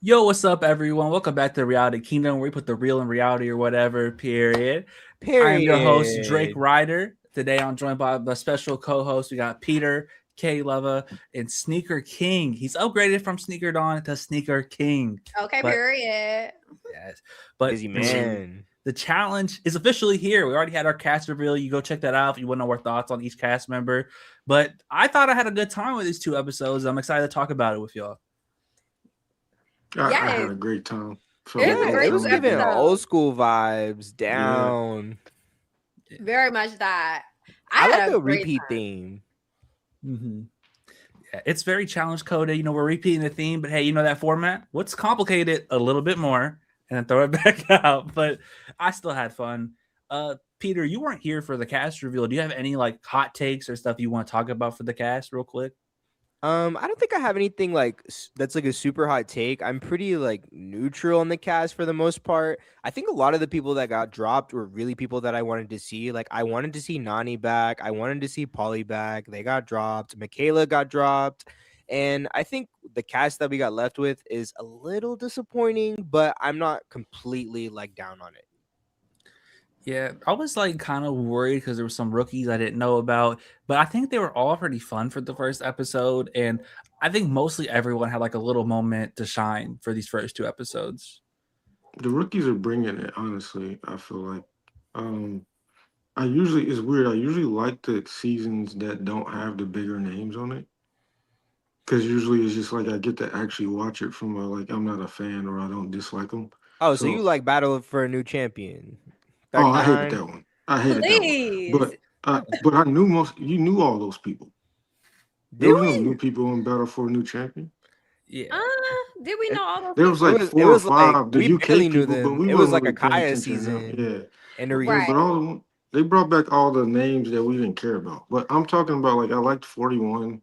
Yo, what's up, everyone? Welcome back to Reality Kingdom, where we put the real in reality or whatever, period. I am your host, Drake Period. Ryder. Today I'm joined by the special co host. We got Peter, K Lova, and Sneaker King. He's upgraded from Sneaker Dawn to Sneaker King. Okay, But, period. yes, but Busy man. the challenge is officially here. We already had our cast reveal. You go check that out if you want to know our thoughts on each cast member. But I thought I had a good time with these two episodes. I'm excited to talk about it with y'all. I had Yes, a great time. Felt it like was a I Yeah, was it great was having a giving ball. old episode. school vibes Yeah. down. Very much that. I I like had a the great repeat time. theme. Mm-hmm. Yeah, it's very challenge coded. We're repeating the theme, but hey, that format? Let's complicate it a little bit more and then throw it back out. But I still had fun. Peter, you weren't here for the cast reveal. Do you have any like hot takes or stuff you want to talk about for the cast real quick? I don't think I have anything like that's like a super hot take. I'm pretty like neutral on the cast for the most part. I think a lot of the people that got dropped were really people that I wanted to see. Like I wanted to see Nani back. I wanted to see Polly back. They got dropped. Michaela got dropped. And I think the cast that we got left with is a little disappointing, but I'm not completely like down on it. Yeah, I was like kind of worried because there were some rookies I didn't know about, but I think they were all pretty fun for the first episode, and I think mostly everyone had like a little moment to shine for these first two episodes. The rookies are bringing it, honestly. I feel like. Um, I usually, it's weird. I usually like the seasons that don't have the bigger names on it. Because usually it's just like I get to actually watch it from like, I'm not a fan or I don't dislike them. Oh, so you So, like Battle for a New Champion. oh, I hated 39? that one. I hated that one. Please. But I knew you knew all those people. There Did was no we? new people in Battle for a New Champion. Yeah, Uh, did we know all those There was people? like It four or was like five, the we UK barely knew people, but them. we It was wasn't like a really paying Kaya attention to them. season Yeah. and a But Right. reunion. they brought back all the names that we didn't care about. But I'm talking about like I liked 41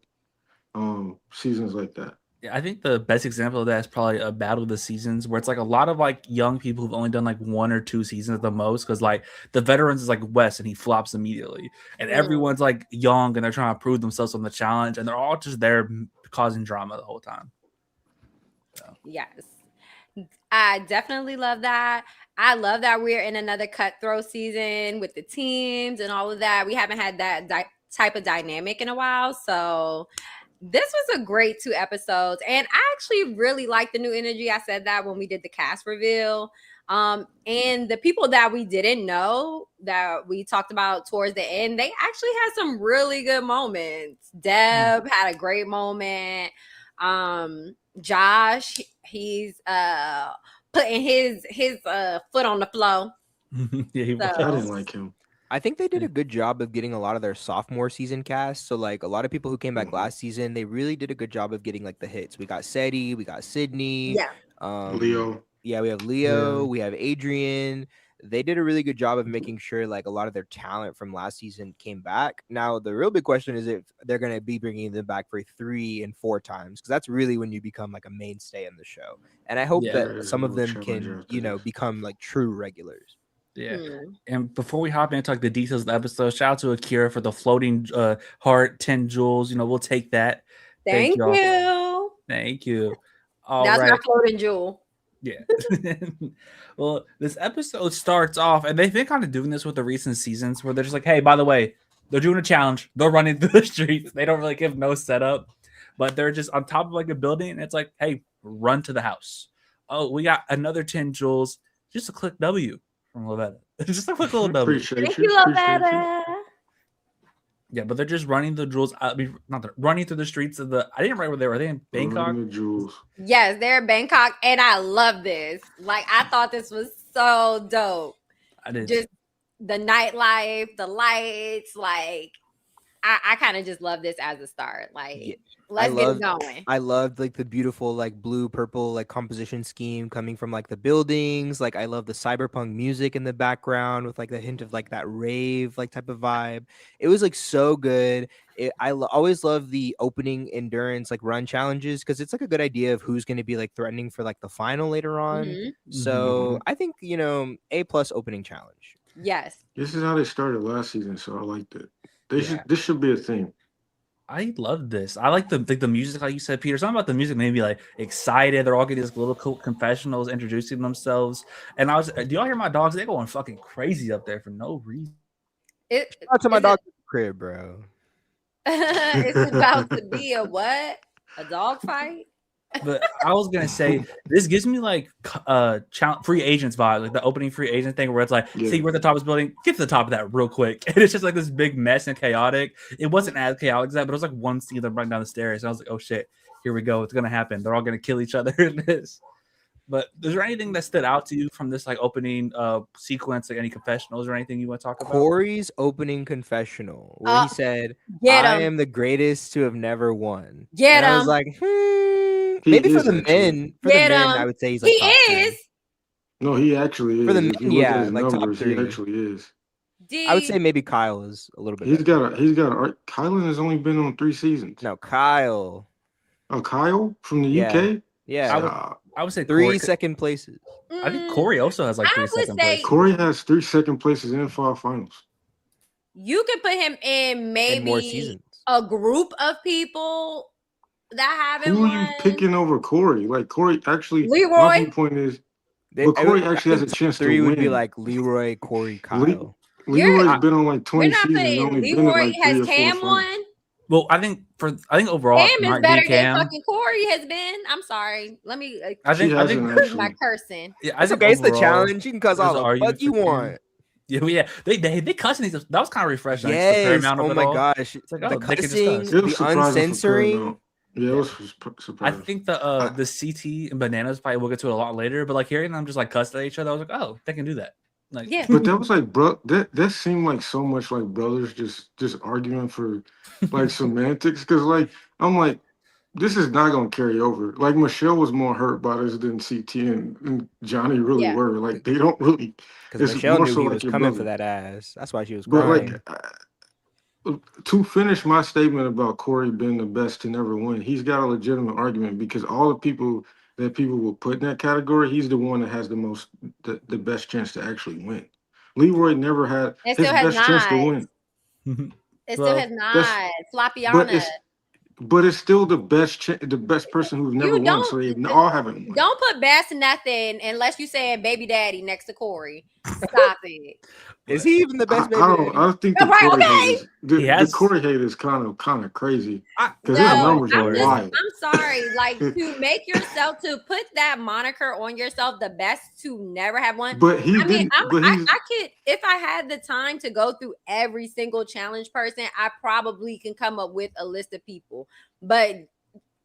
seasons like that. yeah. I think the best example of that is probably a Battle of the Seasons, where it's like a lot of like young people who've only done like one or two seasons at the most, because like the veterans is like Wes and he flops immediately, and Mm, everyone's like young and they're trying to prove themselves on the challenge, and they're all just there causing drama the whole time. So. yes. I definitely love that. I love that we're in another cutthroat season with the teams and all of that. We haven't had that type of dynamic in a while. So this was a great two episodes. And I actually really like the new energy. I said that when we did the cast reveal. And the people that we didn't know that we talked about towards the end, they actually had some really good moments. Deb had a great moment. Josh, he's putting his foot on the floor. Yeah, he was. I So didn't like him. I think they did a good job of getting a lot of their sophomore season cast. So like a lot of people who came back Mhm. last season, they really did a good job of getting like the hits. We got Seti, we got Sydney, yeah. um, Leo. yeah, we have Leo, Yeah. we have Adrian. They did a really good job of making sure like a lot of their talent from last season came back. Now the real big question is if they're gonna be bringing them back for 3 and 4 times because that's really when you become like a mainstay in the show. And I hope Yeah, that There is a some of real them challenge can after this. become like true regulars. yeah. Hmm. And before we hop into like the details of the episode, shout out to Akira for the floating heart 10 jewels. We'll take that. Thank Thank y'all. you. Thank you. All That's my right. floating jewel. Yeah. Well, this episode starts off, and they've been kind of doing this with the recent seasons where they're just like, hey, by the way, they're doing a challenge. They're running through the streets. They don't really give no setup, but they're just on top of like a building, and it's like, hey, run to the house. Oh, we got another 10 jewels. Just a click W from Levetta. Just a quick little W. Appreciate Thank you. you, Appreciate you. Lavetta. Yeah, but they're just running the jewels. Not running through the streets of the. I didn't write where they were. Are they in Bangkok? Running the jewels. Yes, they're in Bangkok, and I love this. Like I thought this was so dope. I did. Just the nightlife, the lights, like I kind of just love this as a start. Yeah, Like, I let's get it love going. I loved like the beautiful like blue purple like composition scheme coming from like the buildings. Like I love the cyberpunk music in the background with like the hint of like that rave like type of vibe. It was like so good. Always love the opening endurance like run challenges because it's like a good idea of who's going to be like threatening for like the final later on. Hmm. Mhm. So Hmm. I think A plus opening challenge. Yes. This is how they started last season, so I liked it. Yeah. This should be a thing. I love this. I like the music, like you said, Peter. Something about the music made me like excited. They're all getting these little cool confessionals, introducing themselves. And I was, do y'all hear my dogs? They're going fucking crazy up there for no reason. It, Shout out to my is dog crib, bro. it's about to be a what? A dog fight? But I was gonna say this gives me like free agents vibe, like the opening free agent thing, where it's like, see, we're at the top of this building, get to the top of that real quick, and it's just like this big mess and chaotic. It wasn't as chaotic as that, but it was like one scene of them running down the stairs, and I was like, oh shit, here we go, it's gonna happen. They're all gonna kill each other in this. But is there anything that stood out to you from this like opening sequence, like any confessionals or anything you want to talk about? Corey's opening confessional, where he said, Get "I him. am the greatest to have never won." Get And I was him. like, He maybe for is the actually. men. For Get the men, him. I would say he's like He top three. is. No, he actually is. For the If you men, look yeah, at his like top numbers, he three. actually is. I would say maybe Kyle is a little bit. He's better. got a. Kylan has only been on 3 seasons. No, Kyle. Oh, Kyle from the Yeah. UK. Yeah, I would say 3 Corey, second places. I think Corey also has like I 3 would second say- places. Corey has 3 second places in 5 finals. You can put him in And more maybe seasons. a group of people that haven't Who are won. you picking over Corey? Like Corey actually. Leroy. My viewpoint is, but Corey I actually has a think chance to three win. would be like Leroy, Corey, Kyle. Leroy's been on like 20 You're not seasons. He's putting only been Leroy. at like 3 Has or 4 Cam finals. won? Well, I think overall, Cam is might better be than Cam. fucking Corey has been. I'm sorry. Let me. I think hasn't my actually. cursing. Yeah, I It's think okay. It's the overall, challenge. You can cuss there's all an the argument fuck you for Cam. want. Yeah, they cussing each other. That was kind of refreshing. Like, the fair Yes. amount of Oh it my all. gosh. It's like, The oh, they can cussing, discuss. It was the surprising for Corey, uncensoring. no. Yeah, it was I surprising. think the CT and Bananas fight, we'll get to it a lot later, but like hearing them just like cuss at each other, I was like, oh, they can do that. Like, Yeah. But that was like, bro, that seemed like so much like brothers just arguing for like semantics. Because like I'm like, this is not gonna carry over. Like Michelle was more hurt by this than CT and Johnny really Yeah. were. Like they don't really. Because It's Michelle more knew so he like was your coming brother. for that ass. That's why she was But crying. like, to finish my statement about Corey being the best to never win, he's got a legitimate argument because all the people that people will put in that category, he's the one that has the best chance to actually win. Leroy never had It his still has best chance to not. win. It Well, still has that's- not. But Floppyana. it's still the best person who's never won. So they all haven't won. Don't put best nothing unless you saying baby daddy next to Corey. Stop it. Is he even the I, best baby? I don't think the Right, Corey okay. hate is the has- Corey hate is kind of crazy because No, his numbers I'm, are just, wild. I'm sorry. Like to make yourself to put that moniker on yourself, the best to never have won. But he I mean, didn't. But I he's could if I had the time to go through every single challenge person, I probably can come up with a list of people. But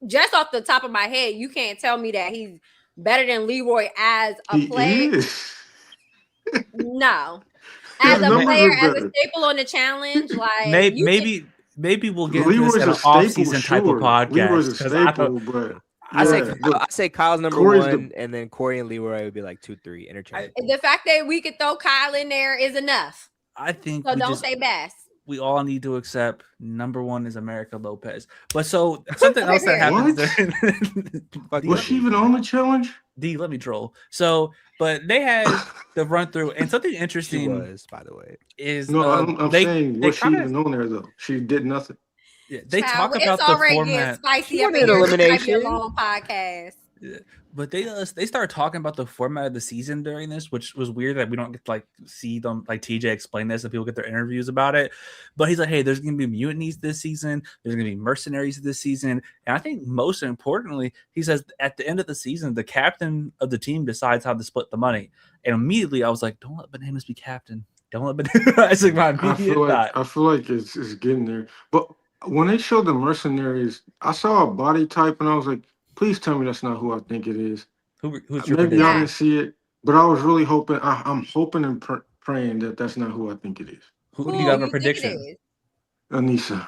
just off the top of my head, you can't tell me that he's better than Leroy as a he player. is. No, His as a numbers player, are as a better. staple on the challenge, like maybe we'll get into Leroy's this in a an staple, off-season type of sure. podcast. Leroy's a 'cause I thought- staple, but I say Kyle's number Corey's one, and then Corey and Leroy would be like 2, 3 interchangeable. the fact that we could throw Kyle in there is enough. I think So don't say best. we all need to accept number one is America Lopez. But so something else that happens during was she even on the challenge? D, let me troll. So, but they had the run through, and something She interesting was, by the way. is No, I'm saying they was she kinda- even on there though? She did nothing. yeah, they Child, talk about it's the already getting format. spicy She up in wanted here. This might be a elimination. long podcast. Yeah. But they start talking about the format of the season during this, which was weird that we don't get to like see them like TJ explain this and people get their interviews about it. But he's like, hey, there's gonna be mutinies this season, there's gonna be mercenaries this season. And I think most importantly, he says at the end of the season, the captain of the team decides how to split the money. And immediately I was like, don't let Bananas be captain. Don't let Bananas. That's like my immediate thought. I feel like it's getting there. But when they showed the mercenaries, I saw a body type and I was like, please tell me that's not who I think it is. Who's your Maybe prediction? y'all didn't see it, but I was really hoping. I'm hoping and praying that that's not who I think it is. Who do you have a think it prediction? is? Anissa.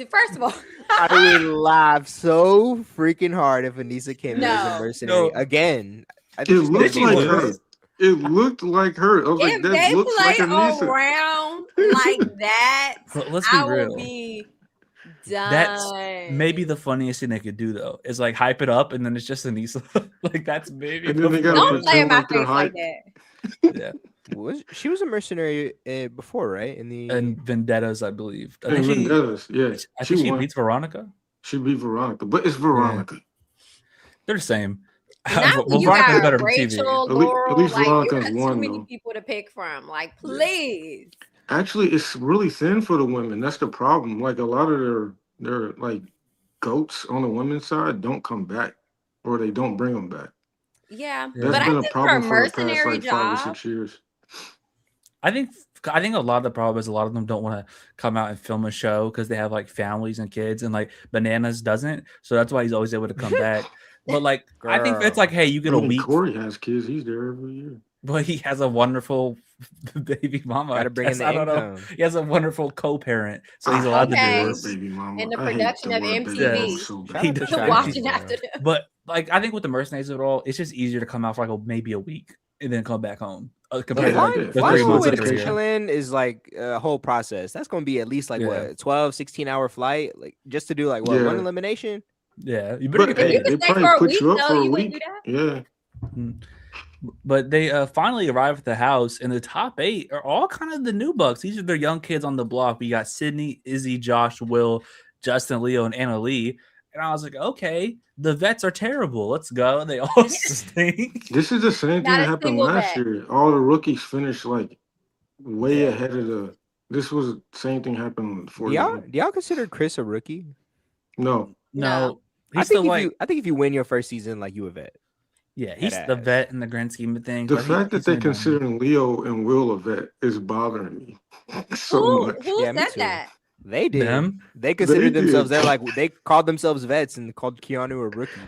First of all, I would laugh so freaking hard if Anissa came in as No. a mercenary No. again. I It think she's gonna looked be like good. her. It looked like her. I was like, if that they looks like play Anissa. around like that, But let's be I will real. be done. That's maybe the funniest thing they could do though, is like hype it up and then it's just Anissa. Like that's maybe And then they gotta Don't play in pretend my like they're face like hype. that. yeah. She was a mercenary before, right? In the And Vendettas, I believe. I And think she Vendettas, yeah, I she think she won. beats Veronica. She beat Veronica, but it's Veronica. They're the same. Now Well, you Veronica's got better from TV. Rachel, At Laurel, least like you Veronica's got too won many though. people to pick from. Like, Yeah. please. Actually, it's really thin for the women. That's the problem. Like a lot of their like goats on the women's side don't come back, or they don't bring them back. Yeah. Yeah. That's But I been a think for a problem for the past mercenary like 5 or job, 6 years. I think a lot of the problem is a lot of them don't want to come out and film a show because they have like families and kids, and like Bananas doesn't, so that's why he's always able to come back. But like, I think it's like, girl. hey, you get I a mean, week, Corey has kids. He's there every year. but he has a wonderful baby mama. Gotta bring in guess. the I don't know. income. He has a wonderful co-parent, so I he's allowed hate to the do okay. it. word baby mama. In the I hate production the of word baby Yes. mama MTV, so Shout bad. He out to does. Shia. watching after them. But like, I think with the mercenaries of it all, it's just easier to come out for like maybe a week and then come back home compared to Yeah, like Flying, yeah. the flying 3 all the months way to every year. Michelin is like a whole process. That's going to be at least like Yeah. what 12, 16-hour flight, like just to do like what one Yeah. elimination. Yeah, you better But get If you paid. hey, could they stay probably for a put week, you up though, for a you wouldn't do week. that. Yeah. But they finally arrive at the house, and the top 8 are all kind of the new bucks. These are their young kids on the block. We got Sydney, Izzy, Josh, Will, Justin, Leo, and Anna Lee. And I was like, okay, the vets are terrible. Let's go. They all stink. This is the same thing Not that a happened single last vet. year. All the rookies finished like way Yeah. ahead of the. This was the same thing happened for Do y'all consider Chris a rookie? No, No, I he's think still if you win your first season, like you a vet. yeah, Head he's the ass. vet in the grand scheme of things. the But fact that he's they only done. considering Leo and Will a vet is bothering me so much. Who Yeah, me said too. that? They did. Them? They considered They themselves. did. They called themselves vets and called Keanu a rookie.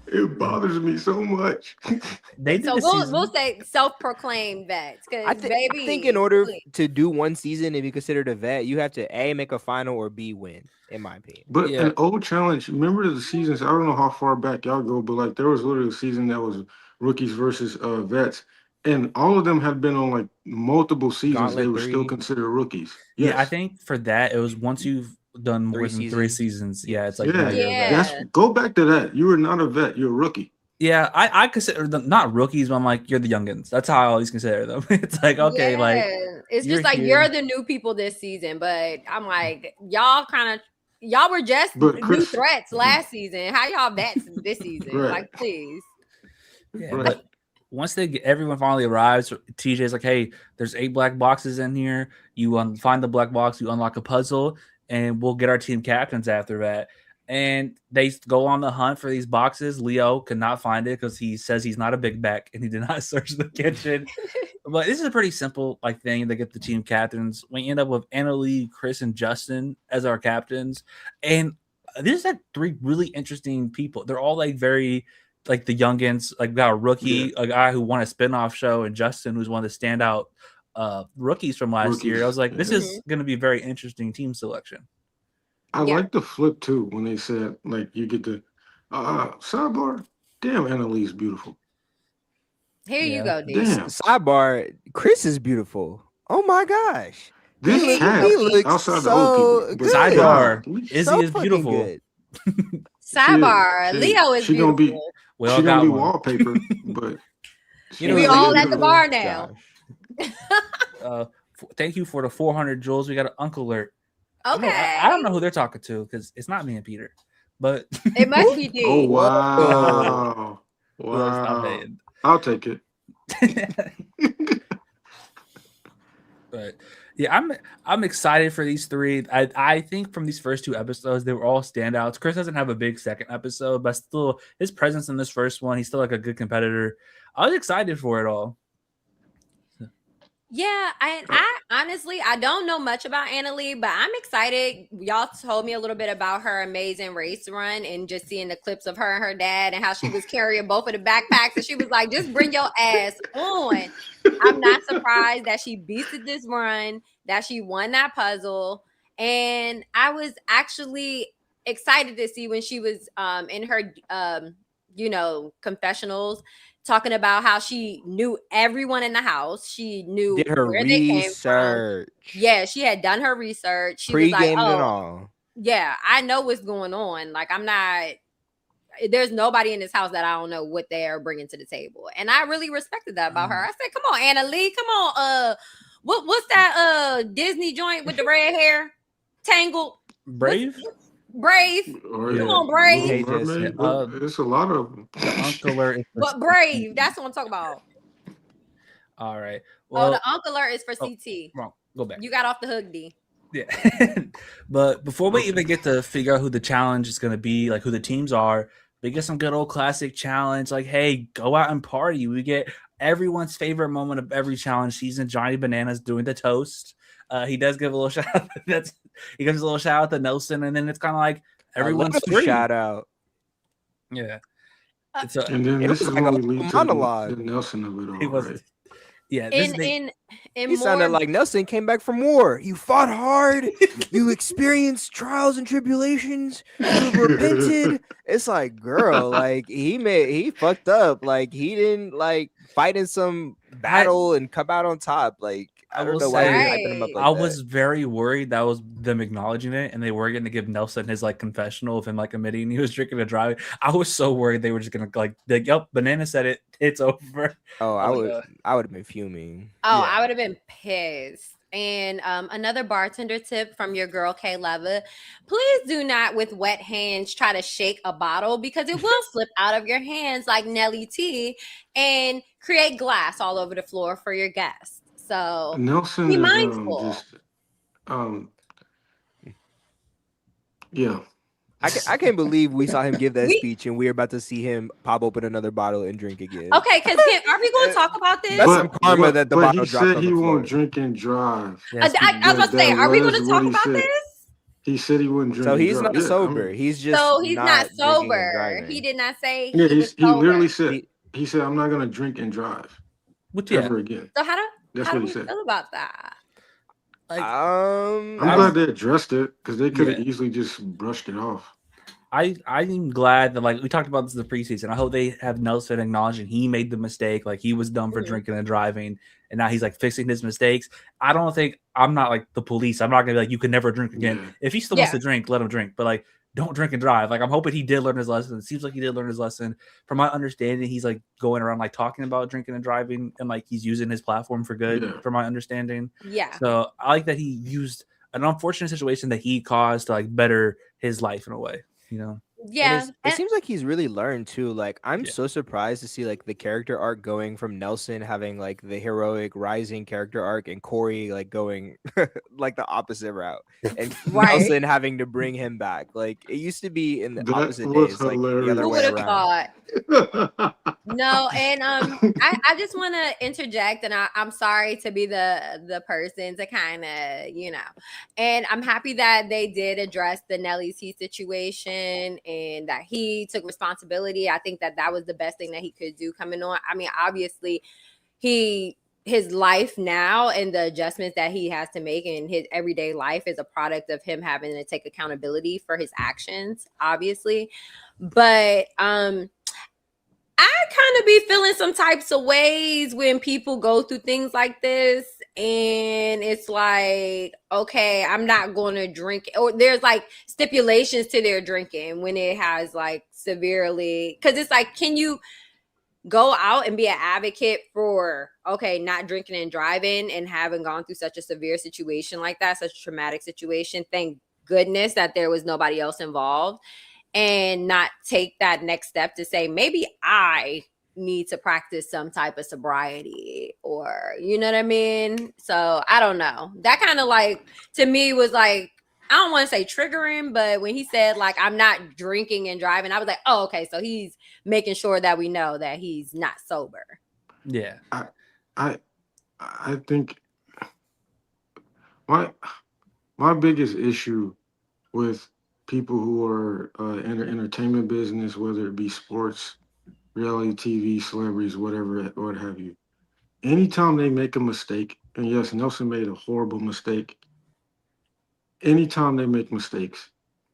It bothers me so much. They did So a we'll season. say self-proclaimed vets, I because think in baby, order please. to do one season and be considered a vet, you have to A, make a final, or B, win. In my opinion. But Yeah. an old challenge, remember the seasons? I don't know how far back y'all go, but like there was literally a season that was rookies versus vets, and all of them have been on like multiple seasons. They Gauntlet were still 3. considered rookies. Yeah, I Yes. think for that, it was once you've done more 3 than 3 seasons. seasons. Yeah, Yes. it's like now Yeah, you're a vet. Yeah. that's go back to that. You were not a vet. You're a rookie. Yeah, I consider them not rookies, but I'm like, you're the youngins. That's how I always consider them. It's like, okay, Yeah. like It's you're just like here. you're the new people this season, but I'm like, y'all were just But new Chris- threats last season. How y'all vets this season? Right. Like, please. Yeah, Right. but once everyone finally arrives, TJ's like, hey, there's 8 black boxes in here. You find the black box, you unlock a puzzle, and we'll get our team captains after that. And they go on the hunt for these boxes. Leo cannot find it because he says he's not a big back and he did not search the kitchen. But this is a pretty simple thing to get the team captains. We end up with Annalie, Chris, and Justin as our captains. And this is like 3 really interesting people. They're all like very like the youngins. Like we got a rookie, a guy who won a spinoff show, and Justin, who's one of the standout rookies from last year. I was like, this is going to be a very interesting team selection. I Yeah. like the flip too when they said like you get the sidebar. Damn, Annalise beautiful. Here you Yeah. go, D. Damn, Sidebar, Chris is beautiful. Oh my gosh. this He cat looks outside the so old people. good. Sidebar, golly, Izzy So is fucking beautiful. good. Sidebar. Shit, Leo is she beautiful. gonna be We all she gonna got be one. wallpaper, but You know We who's all really at the beautiful? bar now. Josh. Thank you for the 400 jewels. We got an Uncle Alert. Okay. I don't know who they're talking to because it's not me and Peter, but It must be D. oh wow, Stop wow, hating. I'll take it. But yeah, I'm excited for these 3. I think from these first 2 episodes, they were all standouts. Chris doesn't have a big second episode, but still his presence in this first one, he's still like a good competitor. I was excited for it all. Yeah, I honestly I don't know much about Annalie, but I'm excited. Y'all told me a little bit about her amazing race run and just seeing the clips of her and her dad and how she was carrying both of the backpacks, and she was like, just bring your ass on. I'm not surprised that she beasted this run, that she won that puzzle. And I was actually excited to see when she was in her confessionals, talking about how she knew everyone in the house. She knew Did her where they came from. research. Yeah, she had done her research. She was Pre-game like, and oh, all. yeah, I know what's going on. Like, I'm not, there's nobody in this house that I don't know what they are bringing to the table, and I really respected that about her. I said, "Come on, Anna Lee, come on, what's that Disney joint with the red hair, Tangled, Brave. Brave, Or Yeah. come on, Little Brave, Hey, Mermaid. Jesse. Well, it's a lot of them. The Uncler is for but CT. Brave, that's what I'm talking about. All right. Oh, Well, the Uncler is for oh, CT. wrong. Go back. You got off the hook, D. Yeah. But before we Okay. even get to figure out who the challenge is going to be, like who the teams are, we get some good old classic challenge. Like, hey, go out and party. We get everyone's favorite moment of every challenge season. Johnny Bananas doing the toast. He does give a little shout out. He gives a little shout out to Nelson, and then it's kind of like everyone's little free. shout out. Yeah. It's And then It this was is like when a we lead to monologue. the Nelson of it all, he was. right? Yeah. This In He more sounded like Nelson came back from war. You fought hard. You experienced trials and tribulations. You repented. It's like, girl, like he fucked up. Like he didn't like fight in some battle and come out on top. Like I I don't will know why say, you're hyping him up Right. like I that. was very worried that was them acknowledging it, and they were going to give Nelson his like confessional of him like admitting he was drinking and driving. I was so worried they were just going to like, yep, Banana said it. It's over. Oh, I was like, I would have been fuming. Oh, Yeah. I would have been pissed. And another bartender tip from your girl Kay Leva: please do not, with wet hands, try to shake a bottle because it will slip out of your hands like Nelly T and create glass all over the floor for your guests. So Nelson be is mindful. just yeah. I can't believe we saw him give that We- speech and we're about to see him pop open another bottle and drink again. Okay, because are we going to talk about this? That's some karma that the but bottle he dropped said on he the won't floor. drink and drive. Yes, I was about to say, are we going to was talk what he about said. this? He said he wouldn't drink So and he's drive. not Yeah, sober. He's just So he's not drinking and sober. driving. He did not say yeah, he was he sober. literally said he said I'm not gonna drink and drive Which, yeah, ever again. So how That's do what he we said. feel about that? like I'm I glad they addressed it because they could have Yeah. easily just brushed it off. I'm glad that like we talked about this in the preseason. I hope they have Nelson acknowledging he made the mistake, like he was dumb for Mhm. drinking and driving, and now he's like fixing his mistakes. I don't think I'm not like the police. I'm not gonna be like you can never drink again. Yeah. If he still wants to drink, let him drink. But like don't drink and drive. Like I'm hoping he did learn his lesson. It seems like he did learn his lesson. From my understanding, he's like going around like talking about drinking and driving and like he's using his platform for good, Yeah. from my understanding. Yeah. So I like that he used an unfortunate situation that he caused to like better his life in a way, you know. Yeah. It seems like he's really learned too. Like I'm Yeah. so surprised to see like the character arc going from Nelson having like the heroic rising character arc and Corey like going like the opposite route and Right. Nelson having to bring him back. Like it used to be in the That opposite was days, like the other hilarious. Who way would have around. thought? No, and I just want to interject, and I'm sorry to be the person to kind of, and I'm happy that they did address the Nelly T situation and that he took responsibility. I think that was the best thing that he could do coming on. I mean, obviously, his life now and the adjustments that he has to make in his everyday life is a product of him having to take accountability for his actions, obviously. But I kind of be feeling some types of ways when people go through things like this, and it's like, okay, I'm not going to drink, or there's like stipulations to their drinking when it has like severely, because it's like, can you go out and be an advocate for, okay, not drinking and driving and having gone through such a severe situation like that, such a traumatic situation? Thank goodness that there was nobody else involved, and not take that next step to say, maybe I need to practice some type of sobriety, or you know what I mean? So I don't know. That kind of like, to me, was like, I don't want to say triggering, but when he said like, I'm not drinking and driving, I was like, oh, okay, so he's making sure that we know that he's not sober. Yeah. I think my biggest issue with people who are in the entertainment business, whether it be sports, reality TV, celebrities, whatever, what have you, anytime they make a mistake, and yes, Nelson made a horrible mistake. Anytime they make mistakes,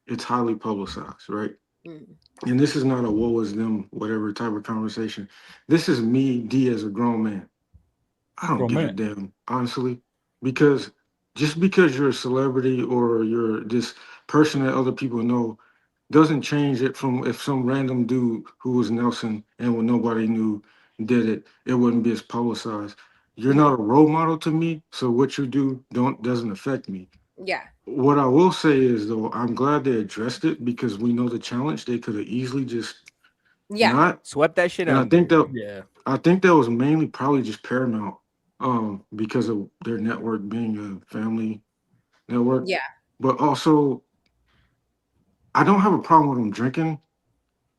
it's highly publicized, right? Mm. And this is not a woe is them, whatever type of conversation. This is me, D, as a grown man. I don't give a damn, honestly, because just because you're a celebrity or you're this person that other people know, doesn't change it from if some random dude who was Nelson and when nobody knew did it, it wouldn't be as publicized. You're not a role model to me, so what you do don't doesn't affect me. Yeah. What I will say is though, I'm glad they addressed it because we know the challenge. They could have easily just Yeah. not, Swept that shit and under. Yeah. I think that was mainly probably just Paramount, because of their network being a family network. Yeah. But also, I don't have a problem with them drinking.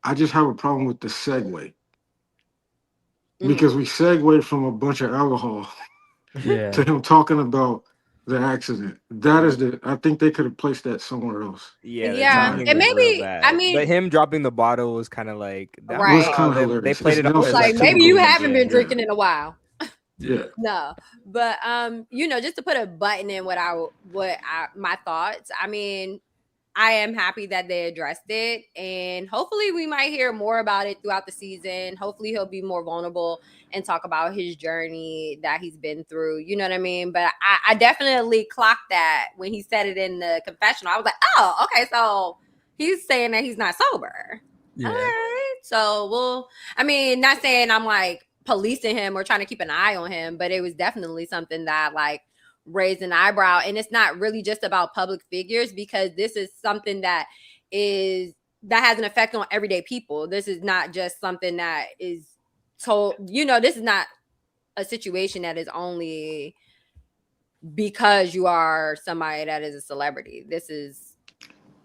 I just have a problem with the segue Mhm. because we segue from a bunch of alcohol Yeah. to him talking about the accident. That is the. I think they could have placed that somewhere else. Yeah, the Yeah. timing And was real maybe, I bad. But mean, him dropping the bottle was kind of like that. It was right. kind of They hilarious. played It's it off It's Nelson. as like It's maybe typical you Nelson. haven't been Yeah, drinking in a while. yeah. No, but just to put a button in my thoughts. I mean, I am happy that they addressed it, and hopefully we might hear more about it throughout the season. Hopefully he'll be more vulnerable and talk about his journey that he's been through. You know what I mean? But I definitely clocked that when he said it in the confessional. I was like, oh, okay, so he's saying that he's not sober. Yeah. All right. So I mean, not saying I'm like policing him or trying to keep an eye on him, but it was definitely something that like raised an eyebrow. And it's not really just about public figures because this is something that has an effect on everyday people. This is not just something that is told, this is not a situation that is only because you are somebody that is a celebrity. This is,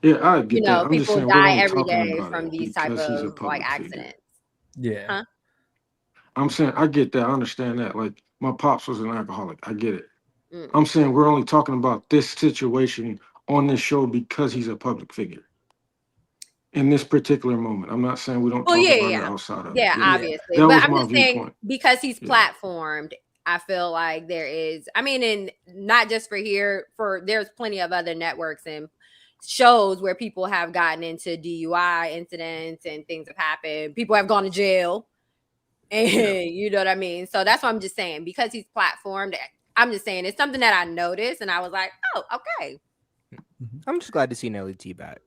Yeah, I get that. I'm just people saying we're die only every talking day about from it these type because he's a of like public figure. accidents. Yeah. Huh? I'm saying I get that. I understand that. Like my pops was an alcoholic. I get it. Mm. I'm saying we're only talking about this situation on this show because he's a public figure in this particular moment. I'm not saying we don't Oh talk yeah, about it yeah, outside of it. yeah, Yeah, obviously. that But was I'm my just saying viewpoint. because he's Yeah. platformed, I feel like there is. I mean, and not just for here. There's plenty of other networks and shows where people have gotten into DUI incidents and things have happened. People have gone to jail, and you know what I mean. So that's what I'm just saying because he's platformed. I'm just saying it's something that I noticed, and I was like, oh, okay. I'm just glad to see Nelly T back.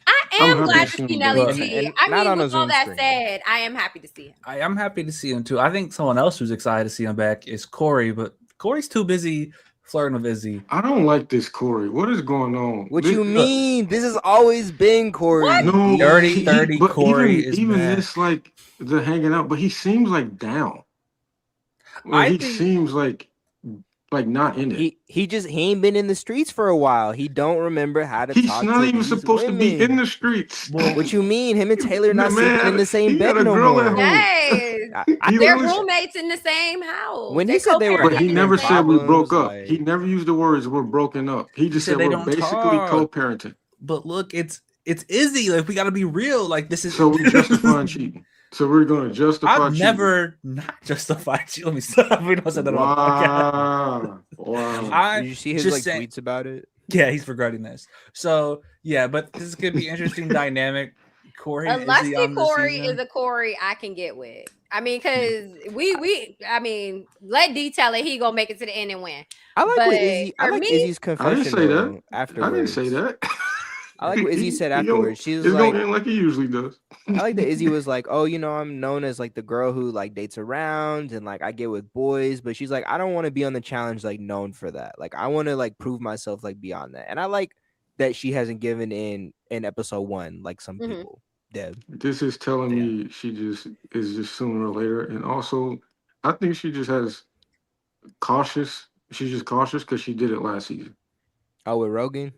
I I'm am happy glad to to see see him Nelly back. T. And I not mean, on a with all Zoom that screen. said, I am happy to see him. I am happy to see him too. I think someone else who's excited to see him back is Corey, but Corey's too busy flirting with Izzy. I don't like this Corey. What is going on? What This, you mean? This has always been Corey. What? no, Dirty, D. dirty but Corey is even back. this like the hanging out, but he seems like down. Like I he think seems like not in it. He ain't been in the streets for a while. He don't remember how to He's talk not to even these supposed to be in women. the streets. well, What you mean? Him and Taylor not sleeping in Man, the same he got bed a no girl at more. home. Yes. I He They're literally, roommates in the same house. When They he said they were but co-parenting he in having the never same said we house. broke problems, up. He like never used the words "we're broken up." He just said said they we're don't basically talk. co-parenting. But look, it's Izzy. Like we got to be real. Like this is. So we justifying cheating. So we're going to justify I've cheating. never not justified you. Let me stop. We don't say that on the podcast. Wow. I did you see his just like saying. tweets about it? Yeah, he's regretting this. So yeah, but this is gonna be interesting dynamic. Corey A and lusty Izzy on the Corey is season. a Corey I can get with. I mean, because I mean, let D tell it. He gonna make it to the end and win. I like But what Izzy. I for like me, Izzy's I didn't confession say that. though. I Afterwards, didn't say that. I like what Izzy said He don't- afterwards. She was it's like, gonna end like he usually does. I like that Izzy was like, oh, I'm known as like the girl who like dates around and like I get with boys, but she's like, I don't want to be on the challenge like known for that. Like I want to like prove myself like beyond that. And I like that she hasn't given in episode 1 like some Mhm. people did. This is telling Yeah. me she just is just sooner or later, and also I think she just has cautious. She's just cautious because she did it last season. Oh, with Rogan,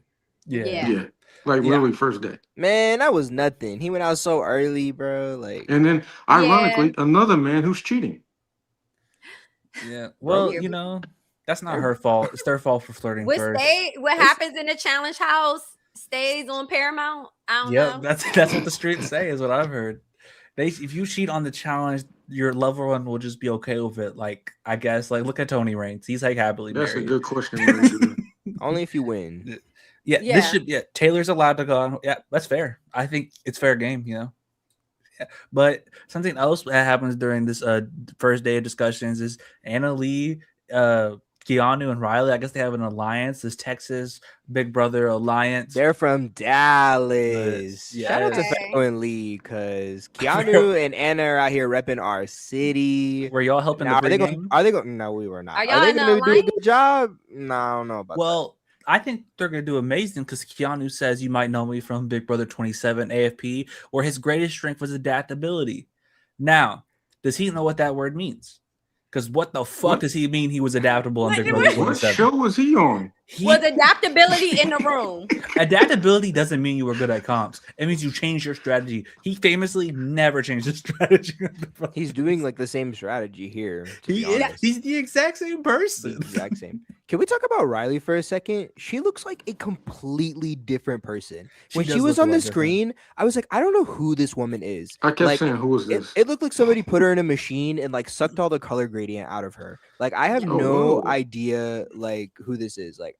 Yeah. Yeah. Yeah, like Yeah. literally first day. man, that was nothing. He went out so early, bro. Like, And then, ironically, another man who's cheating. Yeah. Well, Here you we- know, that's not her fault. It's their fault for flirting what first. what happens in the challenge house stays on Paramount. I don't Yep, know. that's what the streets say, is what I've heard. If you cheat on the challenge, your loved one will just be okay with it. Like, I guess, like look at Tony Reigns. He's like happily That's married. a good question, Mary Jo. only if you win. Yeah, Yeah. this should Taylor's allowed to go on. Yeah, that's fair. I think it's fair game, you know. Yeah. But something else that happens during this first day of discussions is Anna Lee Keanu and Riley. I guess they have an alliance. This Texas Big Brother alliance. They're from Dallas. Yeah. Shout out to Okay. Fenno and Lee, because Keanu and Anna are out here repping our city. Were y'all helping Now, the pregame? are they going? No, we were not. Are Are y'all they in going the to do a alliance? good job? No, I don't know about that. Well, I think they're going to do amazing because Keanu says you might know me from Big Brother 27 AFP, where his greatest strength was adaptability. Now, does he know what that word means? Because what the fuck What? does he mean he was adaptable in What Big do Brother we- What 27? show was he on? Was adaptability in the room? Adaptability doesn't mean you were good at comps. It means you changed your strategy. He famously never changed his strategy. He's doing like the same strategy here. To be He is. honest. He's the exact same The person. exact same. Can we talk about Riley for a second? She looks like a completely different person. When she does was look a on the lot different. screen, I was like, I don't know who this woman is. I kept Like, saying, who is this? It looked like somebody put her in a machine and like sucked all the color gradient out of her. Like, I have Oh, no whoa. idea like who this is. Like,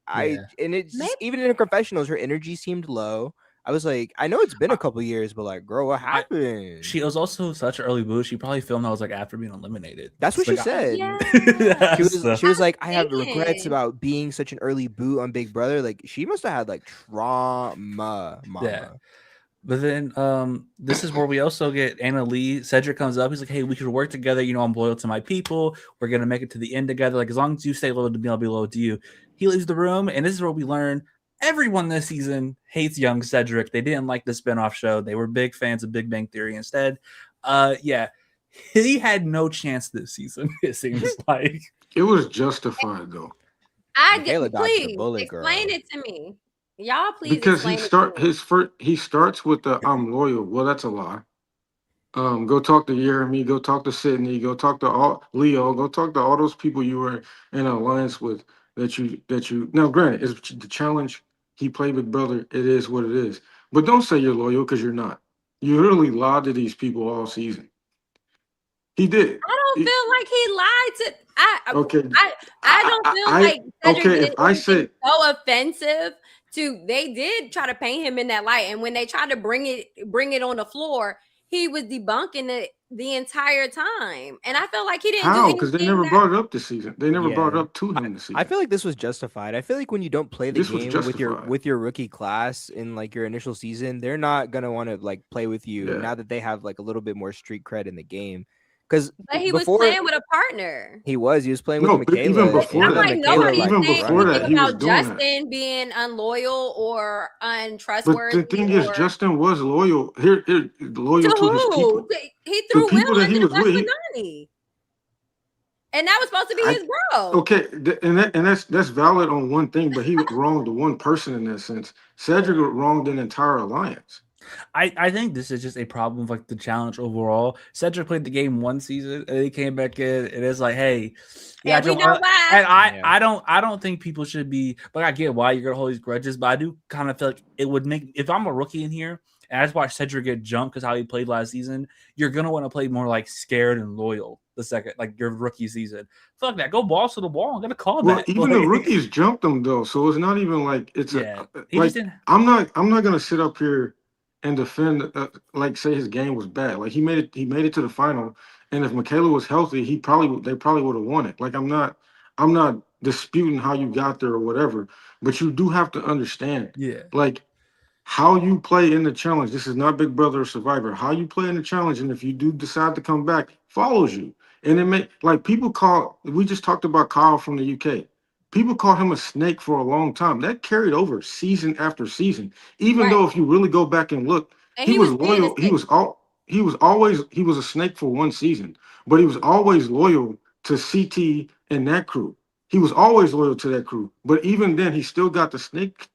Yeah. and it's Maybe- even in her confessionals, her energy seemed low. I was like, I know it's been a couple years, but like, girl, what happened? She was also such an early boost. She probably filmed that was like after being eliminated. That's what It's she like, said. Yeah. She was like, I have thinking. regrets about being such an early boot on Big Brother. Like, she must have had like trauma, mama. Yeah. But then this is where we also get Anna Lee. Cedric comes up. He's like, hey, we could work together. You know, I'm loyal to my people. We're going to make it to the end together. Like, as long as you stay loyal to me, I'll be loyal to you. He leaves the room. And this is where we learn everyone this season hates young Cedric. They didn't like the spinoff show. They were big fans of Big Bang Theory instead. Yeah, he had no chance this season, it seems like. It was justified though, Michaela dodged the Please bullet, explain girl. it to me. Y'all, please because explain it to me. he starts with the I'm loyal. Well, that's a lie. Go talk to Jeremy. Go talk to Sydney. Go talk to all Leo. Go talk to all those people you were in an alliance with. That you now. Granted, it's the challenge. He played Big Brother. It is what it is. But don't say you're loyal because you're not. You literally lied to these people all season. He did. I don't feel like he lied to. Okay. I don't feel I- like Cedric okay, did if I anything said- so offensive to. They did try to paint him in that light, and when they tried to bring it on the floor, he was debunking it the entire time. And I felt like he didn't How? do Because they anything never that- brought it up this season. They never brought it Yeah. up to him this season. I feel like this was justified. I feel like when you don't play the This was game justified. with your rookie class in like your initial season, they're not gonna want to like play with you Yeah. now that they have like a little bit more street cred in the game. Because But he was playing with a partner. he was playing No, with but Michaela. even and before now I'm that- like, Michaela, nobody's even saying before that, anything he was about doing that. Justin being unloyal or But untrustworthy. the thing is, or- Justin was loyal. Loyal to his people. who? He threw people Will that he under the was bus with, with Nani. And that was supposed to be I- his bro. Okay, and that's valid on one thing, but he was wrong to one person in that sense. Cedric wronged an entire alliance. I think this is just a problem with like the challenge overall. Cedric played the game one season and he came back in and it's like, hey, yeah, And we Joe, know why. and Yeah. I don't think people should be like I get why you're gonna hold these grudges, but I do kind of feel like it would make if I'm a rookie in here and I just watch Cedric get jumped because how he played last season, you're gonna want to play more like scared and loyal the second like your rookie season. Fuck that, go balls to the wall. I'm gonna call Well, that. even the Like, rookies jumped him though, so it's not even like it's yeah, a he like. just didn't. I'm not gonna sit up here and defend like say his game was bad. Like he made it to the final, and if Michaela was healthy, they probably would have won it. Like I'm not disputing how you got there or whatever, but you do have to understand Yeah, like how you play in the challenge. This is not Big Brother or Survivor. How you play in the challenge, and if you do decide to come back, follows you. And it may like people call. We just talked about Kyle from the UK. People called him a snake for a long time. That carried over season after season. Even Right. though if you really go back and look, And he was being a loyal. He was a snake for one season, but he was always loyal to CT and that crew. He was always loyal to that crew. But even then, he still got the snake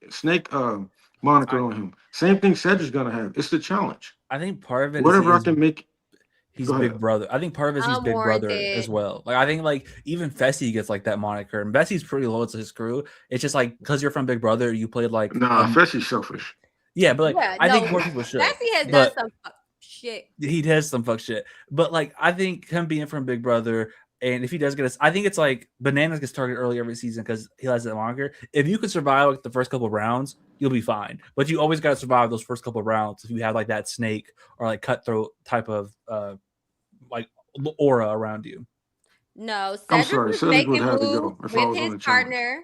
moniker on him. Same thing Cedric's gonna have. It's the challenge. I think part of it Whatever I is can make. he's Go Big ahead. Brother. I think part of it is he's Big Brother Unwarranted. as well. Like I think like even Fessy gets like that moniker, and Fessie's pretty loyal to his crew. It's just like because you're from Big Brother, you played like Nah, Fessy's selfish. yeah, but like Yeah, I think no, more people should. Fessy has done But some fuck shit. he does some fuck shit. But like I think him being from Big Brother, and if he does get us, I think it's like Bananas gets targeted early every season because he has that moniker. If you can survive like the first couple of rounds, you'll be fine. But you always got to survive those first couple of rounds if you have like that snake or like cutthroat type of like aura around you. No, I'm Cedric sorry, was Cedric would making have to moves go if I with was on his the challenge. partner.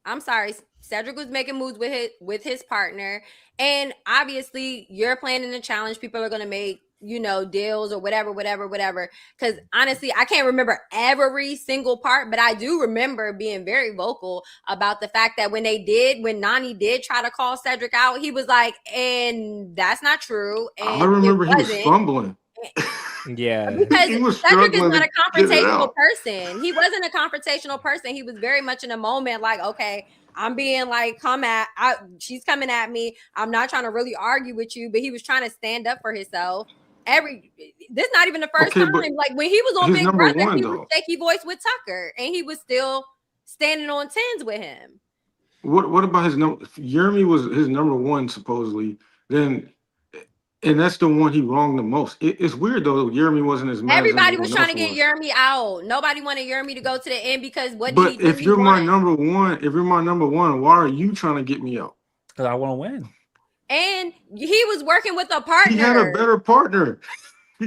I'm sorry, Cedric was making moves with his partner, and obviously, you're planning a challenge. People are gonna make deals or whatever. Because honestly, I can't remember every single part, but I do remember being very vocal about the fact that when Nani did try to call Cedric out, he was like, "And that's not true," I and it remember he was wasn't. fumbling. Yeah. Because He was Cedric is struggling not to a get it confrontational out. person. He wasn't a confrontational person. He was very much in a moment like, okay, I'm being like, she's coming at me. I'm not trying to really argue with you, but he was trying to stand up for himself. This not even the first Okay, time. but Like when he was on his Big number Brother, one he was though. shaky voice with Tucker, and he was still standing on tens with him. What about his number? Yermi was his number one supposedly. Then, and that's the one he wronged the most. It's weird though. Yermi wasn't as mad as Everybody was everyone trying else to get was. Yermi out. Nobody wanted Yermi to go to the end because what did he But do? if He you're my won. number one, why are you trying to get me out? Because I want to win. And he was working with a He had a partner. better partner.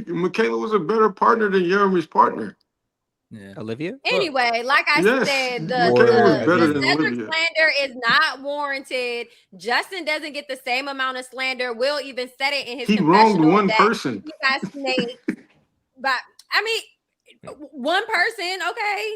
Michaela was a better partner than Yermi's partner. Yeah. Olivia? Anyway, like I Yes, said, Michaela was better the than Cedric Olivia. slander is not warranted. Justin doesn't get the same amount of slander. Will even said it in his He wronged confessional one that person. he got snaked. But I mean, one person, okay.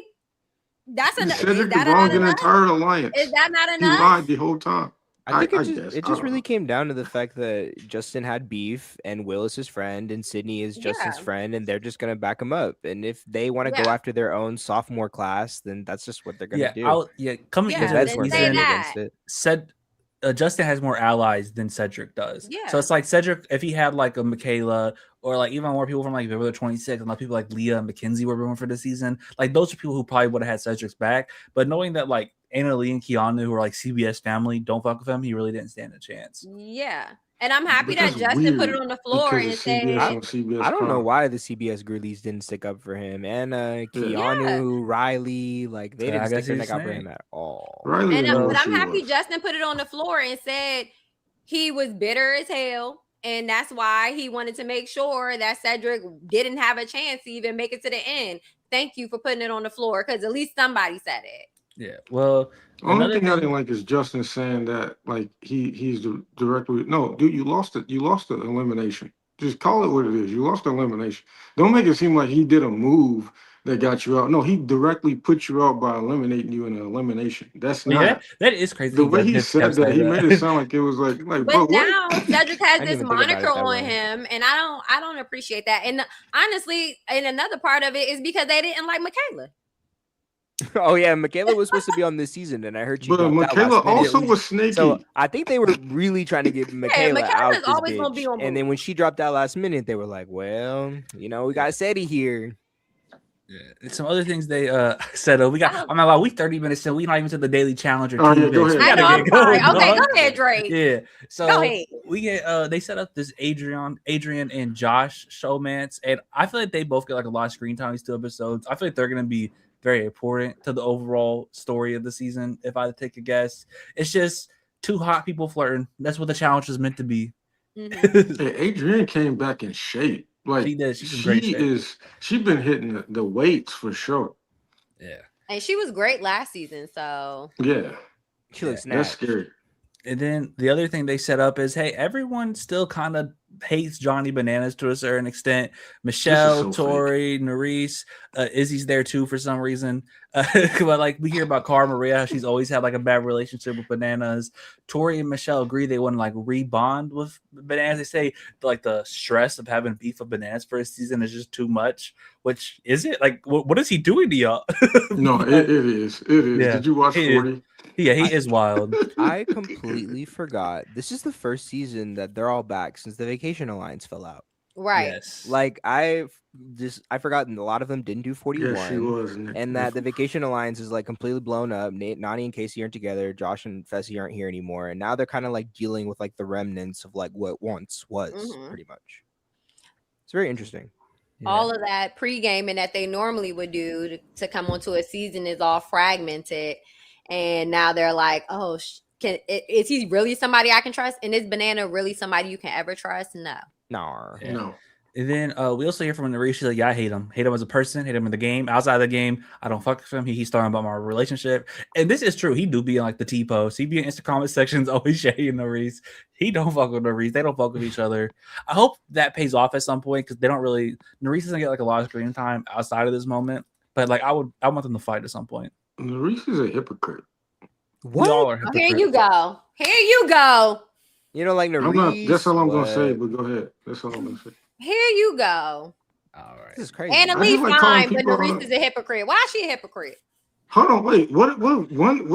Is Cedric that wronged not an enough? entire Is alliance. that not He enough? lied the whole time. I think I guess. it I just don't really know. came down to the fact that Justin had beef and Will is his friend and Sydney is Justin's Yeah. friend and they're just gonna back him up. And if they want to go Yeah. after their own sophomore class, then that's just what they're gonna do. Coming Yeah, The into vets this then weren't say gonna be season, against that. it. said Justin has more allies than Cedric does. So Yeah. it's like Cedric, if he had like a Michaela or like even more people from like Big Brother 26, and like people like Leah and Mackenzie were going for the season, like those are people who probably would have had Cedric's back. But knowing that like Anna Lee and Keanu, who are like CBS family, don't fuck with him, he really didn't stand a chance. Yeah. And I'm happy But that that's Justin put it weird on the floor because and of CBS said, on CBS I don't know Prime. why the CBS girlies didn't stick up for him. Anna, Yeah. Keanu, Riley, like they I didn't guess stick their he neck was out for saying. him at all. Riley didn't know but who I'm she happy was. Justin put it on the floor and said he was bitter as hell. And that's why he wanted to make sure that Cedric didn't have a chance to even make it to the end. Thank you for putting it on the floor because at least somebody said it. Yeah. Well, Only another thing I thing. didn't like is Justin saying that like he's directly no, dude, you lost it. You lost the elimination. Just call it what it is. You lost the elimination. Don't make it seem like he did a move that got you out. No, he directly put you out by eliminating you in an elimination. That's Well, yeah, not that is crazy. the way he Did said kept that. saying He made it sound like it was like But bro, what? now Cedric has I didn't this even think about moniker it that on way. him, and I don't appreciate that. And honestly, and another part of it is because they didn't like Michaela. Oh yeah, Michaela was supposed to be on this season, and I heard she But dropped out Michaela last minute. also was snaky. So I think they were really trying to get Michaela Michaela's out this always gonna be bitch. on And then board. when she dropped out last minute, they were like, "Well, we got Sadie here." Yeah. Some other things they said. I'm not like we 30 minutes in. We not even to the daily challenge or Oh, team yeah, go picks. ahead. We I gotta know. I'm get sorry. going. Okay, dog. go ahead, Drake. Yeah. So Go ahead. we get they set up this Adrian and Josh showmance, and I feel like they both get like a lot of screen time these two episodes. I feel like they're gonna be very important to the overall story of the season. If I had to take a guess, it's just two hot people flirting. That's what the challenge is meant to be. Mhm. Hey, Adrienne came back in shape. Like She did. She's in great shape. she's been hitting the weights for sure. Yeah. And she was great last season, so Yeah, She looks that's snatched. scary. And then the other thing they set up is, hey, everyone still kind of hates Johnny Bananas to a certain extent. Michelle, so Tori, Nerese, Izzy's there too for some reason. But like we hear about Cara Maria, how she's always had like a bad relationship with Bananas. Tori and Michelle agree they want to like rebond with Bananas. They say like the stress of having beef with Bananas for a season is just too much. Which is it? Like what is he doing to y'all? No, it is. It is. Yeah, Did you watch he is. 40? Yeah, he is wild. I completely forgot. This is the first season that they're all back since the Vacation Alliance fell out. right. Yes. Like I forgot a lot of them didn't do 41. Yes, she was. Nick. And that the Vacation Alliance is like completely blown up. Nani and Casey aren't together. Josh and Fessy aren't here anymore. And now they're kind of like dealing with like the remnants of like what once was, pretty much. It's very interesting. Yeah. All of that pre-gaming that they normally would do to come onto a season is all fragmented. And now they're like, oh, is he really somebody I can trust? And is Banana really somebody you can ever trust? No. No. Yeah. No. And then we also hear from Narish. She's like, "Yeah, I hate him. Hate him as a person. Hate him in the game. Outside of the game, I don't fuck with him. He's talking about my relationship." And this is true. He do be in like the T post. He be in Insta comment sections always shading Narish. He don't fuck with Narish. They don't fuck with each other. I hope that pays off at some point because they don't really. Narish doesn't get like a lot of screen time outside of this moment. But like I want them to fight at some point. Narice is a hypocrite. We all are Oh, hypocrites. here you go. Here you go. You know, like I'm not. Narice. That's all I'm gonna say. what? But go ahead. That's all I'm gonna say. Here you go. All right. This is crazy. Annalise like calling fine, but people Narice out. is a hypocrite. Why is she a hypocrite? Hold on, wait. What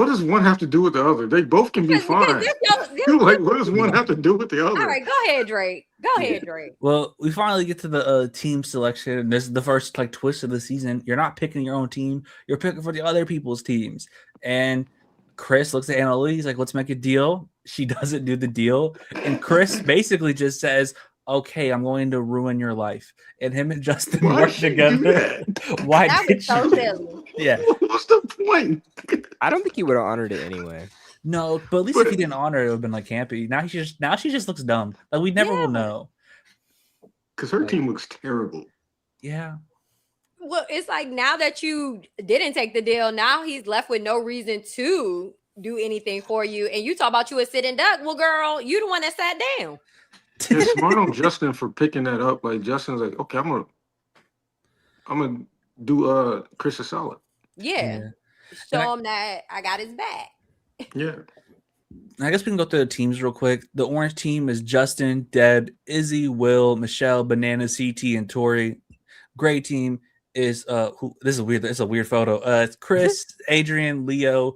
does one have to do with the other? They both can be fine. Like, what does one have to do with the other? All right, go ahead, Drake. Go ahead, Drake. Well, we finally get to the team selection. This is the first like twist of the season. You're not picking your own team. You're picking for the other people's teams. And Chris looks at Annalise like, let's make a deal. She doesn't do the deal. And Chris basically just says, okay, I'm going to ruin your life. And him and Justin Why work did she do together. that? Why That did was so you? silly. Yeah. What's the point? I don't think he would have honored it anyway. No, but at least if he didn't honor it, it would have been like campy. Now she just looks dumb. Like we never will know. Because her team looks terrible. Yeah. Well, it's like now that you didn't take the deal, now he's left with no reason to do anything for you. And you talk about you a sitting duck. Well, girl, you the one that sat down. It's smart on Justin for picking that up. Like Justin's like, okay, I'm gonna do Chris a solid. Yeah. Show him that I got his back. Yeah. I guess we can go through the teams real quick. The orange team is Justin, Deb, Izzy, Will, Michelle, Banana, CT, and Tori. Gray team is this is weird. It's a weird photo. It's Chris, Adrian, Leo,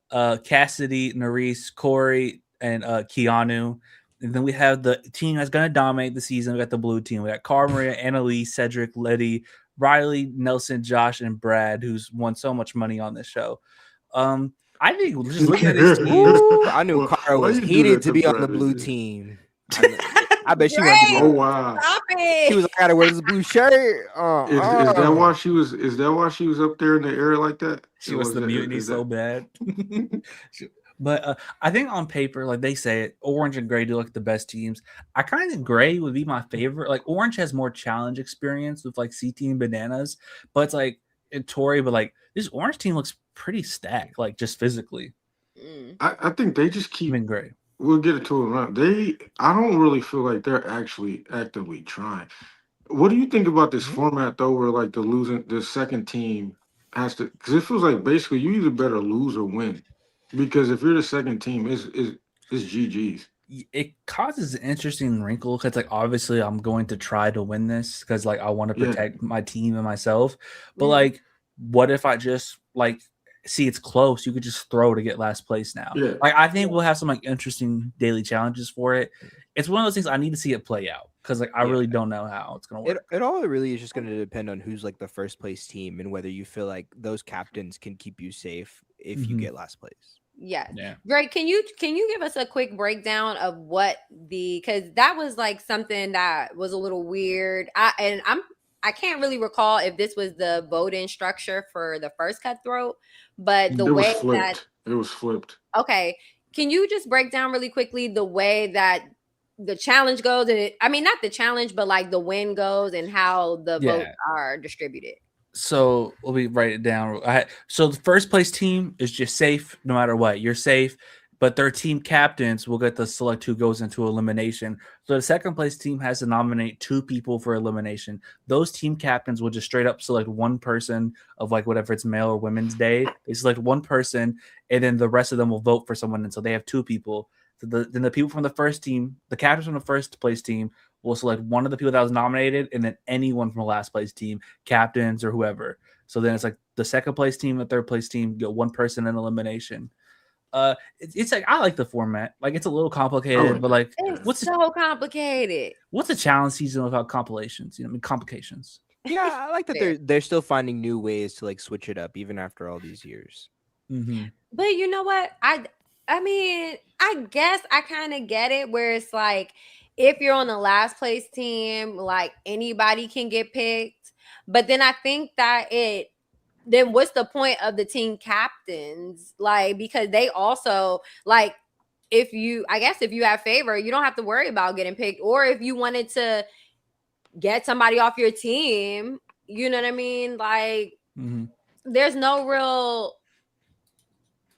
Cassidy, Narice, Corey, and Keanu. And then we have the team that's gonna dominate the season. We got the blue team. We got Cara Maria, Annalise, Cedric, Letty, Riley, Nelson, Josh, and Brad, who's won so much money on this show. I think just looking at this team, Ooh, I knew Well, Cara why was you do heated that to to be on the Brad, blue dude? team. I bet she wanted to be. Oh wow. Stop it. She was like, I gotta wear this blue shirt. Is that why she was? Is that why she was up there in the air like that? she wants the mutiny so bad. But I think on paper, like they say it, Orange and Gray do like the best teams. I kind of think Gray would be my favorite. Like Orange has more challenge experience with like CT and Bananas, but it's like and Tori, but like this Orange team looks pretty stacked, like just physically. I think they just keep. Gray. We'll get it to them. I don't really feel like they're actually actively trying. What do you think about this format though, where like the second team has to? Because it feels like basically you either better lose or win. Because if you're the second team, it's GG's. It causes an interesting wrinkle because like obviously I'm going to try to win this because like I want to protect my team and myself. But like, what if I just like see it's close? You could just throw to get last place now. Yeah. Like I think we'll have some like interesting daily challenges for it. It's one of those things I need to see it play out because like I really don't know how it's gonna work. It all really is just gonna depend on who's like the first place team and whether you feel like those captains can keep you safe if you get last place. Yes. Yeah. Drake, can you give us a quick breakdown of what because that was like something that was a little weird. I can't really recall if this was the voting structure for the first Cutthroat, but the way that it was flipped. Okay. Can you just break down really quickly the way that the challenge goes and not the challenge, but like the win goes and how the votes are distributed? So let me write it down. So the first place team is just safe no matter what. You're safe, but their team captains will get to select who goes into elimination. So the second place team has to nominate 2 people for elimination. Those team captains will just straight up select one person of like whatever it's male or women's day. They select one person, and then the rest of them will vote for someone. And so they have 2 people. So then the people from the first team, the captains from the first place team, will select one of the people that was nominated, and then anyone from the last place team, captains or whoever. So then it's like the second place team, the third place team get one person in elimination. It's like I like the format. Like it's a little complicated, but like it's so complicated. What's a challenge season without compilations? Complications. Yeah, I like that they're still finding new ways to like switch it up even after all these years. Mm-hmm. But you know what? I mean, I guess I kind of get it where it's like if you're on the last place team, like anybody can get picked. But then I think that then what's the point of the team captains? Like, because they also like if you have favor, you don't have to worry about getting picked. Or if you wanted to get somebody off your team. You know what I mean? Like, there's no real.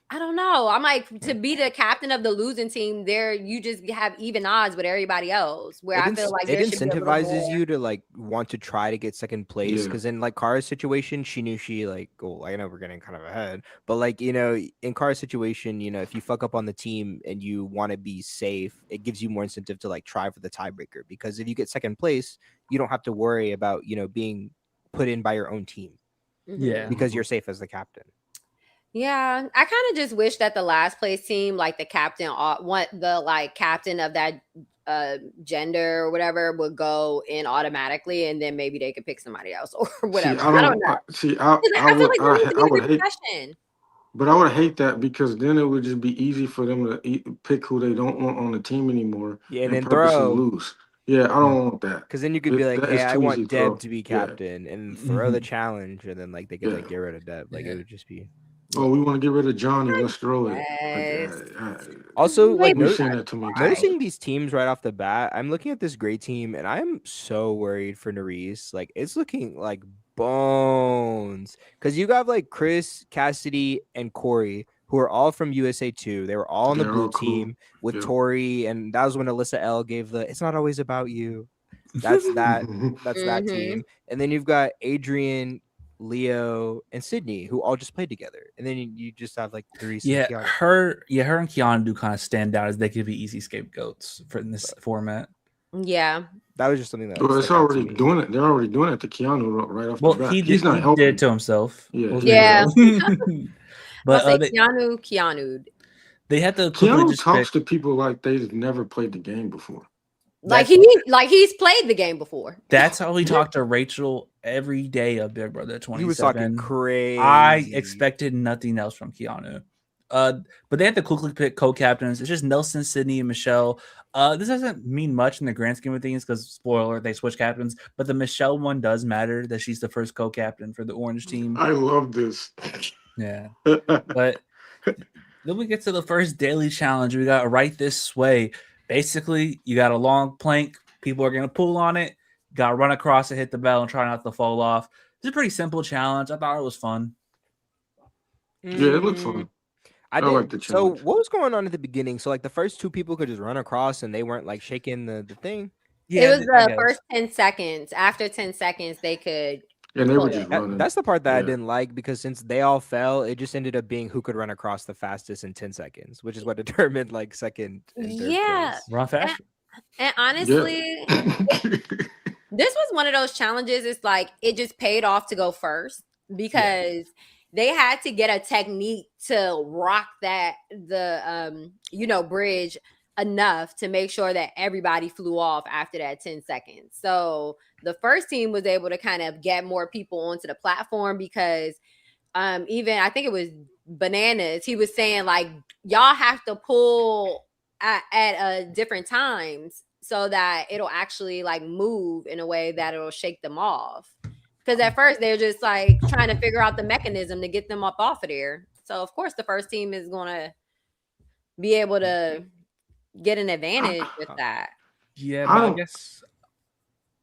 I don't know. I'm like, to be the captain of the losing team, there you just have even odds with everybody else. Where I feel like it there should be a little incentivizes more. you to like want to try to get second place, Yeah. because in like Kara's situation, she knew she like, oh, I know we're getting kind of ahead, but like, you know, in Kara's situation, you know, if you fuck up on the team and you want to be safe, it gives you more incentive to like try for the tiebreaker, because if you get second place, you don't have to worry about, you know, being put in by your own team Yeah. because you're safe as the captain. Yeah, I kind of just wish that the last place team, like the captain, captain of that gender or whatever, would go in automatically, and then maybe they could pick somebody else or whatever. I don't know. I feel like there needs to be a repercussion. But I would hate that, because then it would just be easy for them to pick who they don't want on the team anymore, Yeah, and then purposely throw. lose. Yeah, I don't want that. Because then you could be like, That hey, is I too easy want to throw. Deb to be Yeah. captain, and throw the challenge, and then like they could like get rid of Deb. Like, Yeah. it would just be. Oh, we want to get rid of Johnny. Let's throw it. Yes. Also, like, Maybe we've seen that too many times. noticing these teams right off the bat, I'm looking at this great team, and I'm so worried for Nerys. Like, it's looking like bones. Because you got like Chris, Cassidy, and Corey, who are all from USA 2. They were all on the They're blue all cool. team with Yep. Tori, and that was when Alyssa L gave the "It's not always about you." That's that. That's that team. And then you've got Adrian, Leo, and Sydney, who all just played together. And then you just have like Nerys and Kiana. Her and Kiana do kind of stand out as they could be easy scapegoats for in this format. Yeah, that was just something that. Well, it's already doing it. They're already doing it to Keanu right off the bat. He's not helping. Did it to himself. Yeah. But Keanu. They had to. Keanu talks to people like they've never played the game before. Like he's played the game before. That's how he talked to Rachel every day of Big Brother 27. He was talking crazy. I expected nothing else from Keanu. But they had to quickly pick co-captains. It's just Nelson, Sydney, and Michelle. This doesn't mean much in the grand scheme of things because, spoiler, they switch captains. But the Michelle one does matter, that she's the first co-captain for the Orange team. I love this. Yeah. But then we get to the first daily challenge. We got Right This Way. Basically, you got a long plank. People are going to pull on it. Got to run across it, hit the bell, and try not to fall off. It's a pretty simple challenge. I thought it was fun. Yeah, it looked fun. I like the challenge. So what was going on at the beginning? So like the first two people could just run across and they weren't like shaking the thing? Yeah, it was the first 10 seconds. After 10 seconds, they could. Yeah, they were just running. That's the part that I didn't like, because since they all fell, it just ended up being who could run across the fastest in 10 seconds, which is what determined like second and third place. Run fast. And honestly, this was one of those challenges. It's like it just paid off to go first, because they had to get a technique to rock the bridge enough to make sure that everybody flew off after that 10 seconds. So the first team was able to kind of get more people onto the platform, because even I think it was Bananas, he was saying like, y'all have to pull at different times so that it'll actually like move in a way that it'll shake them off. Because at first they're just like trying to figure out the mechanism to get them up off of there. So of course the first team is going to be able to get an advantage with that. Yeah, but I guess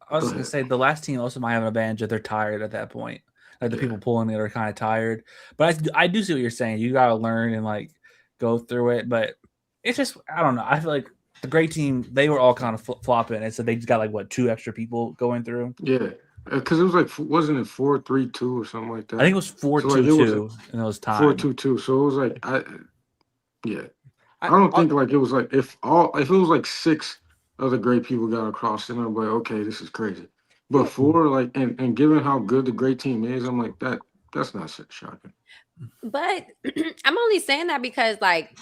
I was going to say the last team also might have an advantage if they're tired at that point. Like the people pulling it are kind of tired. But I do see what you're saying. You got to learn and like go through it. But it's just, I don't know. I feel like the great team, they were all kind of flopping. And so they just got like, 2 extra people going through? Yeah. Because it was like, wasn't it 4-3-2 or something like that? I think it was 4-2-2 in those times. 4-2-2. So it was like, I don't think like it was like if it was like 6 other great people got across, then I'm like, okay, this is crazy. But 4, like, and given how good the great team is, I'm like, that's not shocking. But I'm only saying that because like,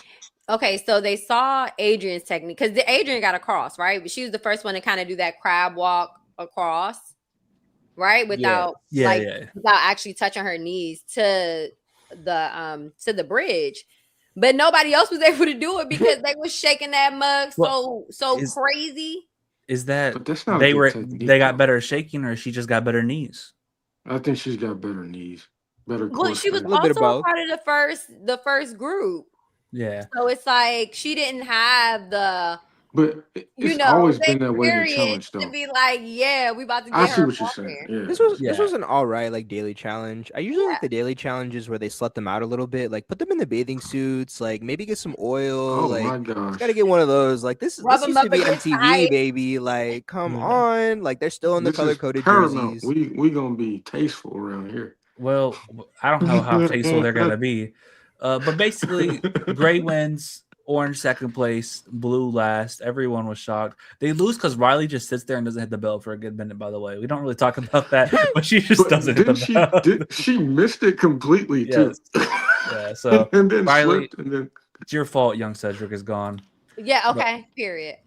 okay, so they saw Adrian's technique, because Adrian got across, right? But she was the first one to kind of do that crab walk across, right? Without actually touching her knees to the bridge. But nobody else was able to do it because they was shaking that mug crazy. Is that they got better at shaking, or she just got better knees? I think she's got better knees. Well, she was also a part of the first group. Yeah. So it's like she didn't have the But You it's know, always they been that way in the period challenge, to though. be like, yeah, we about to I get see her what you're up saying. there. Yeah. This was Yeah. an all right like daily challenge. I usually like Yeah. the daily challenges where they slut them out a little bit, like put them in the bathing suits, like maybe get some oil, Oh like my just gosh. gotta get one of those. Like Rub this them used to up be against the MTV, ice. baby. Like come Yeah. on, like they're still in the This color is coded paramount. jerseys. We gonna be tasteful around here. Well, I don't know how tasteful they're gonna be, but basically, gray wins, orange second place, blue last. Everyone was shocked. They lose because Riley just sits there and doesn't hit the bell for a good minute. By the way, we don't really talk about that, but she just But doesn't hit the bell. she missed it completely too. Yes, yeah. So And then Riley, slipped and then it's your fault. Young Cedric is gone. Yeah, But okay, period.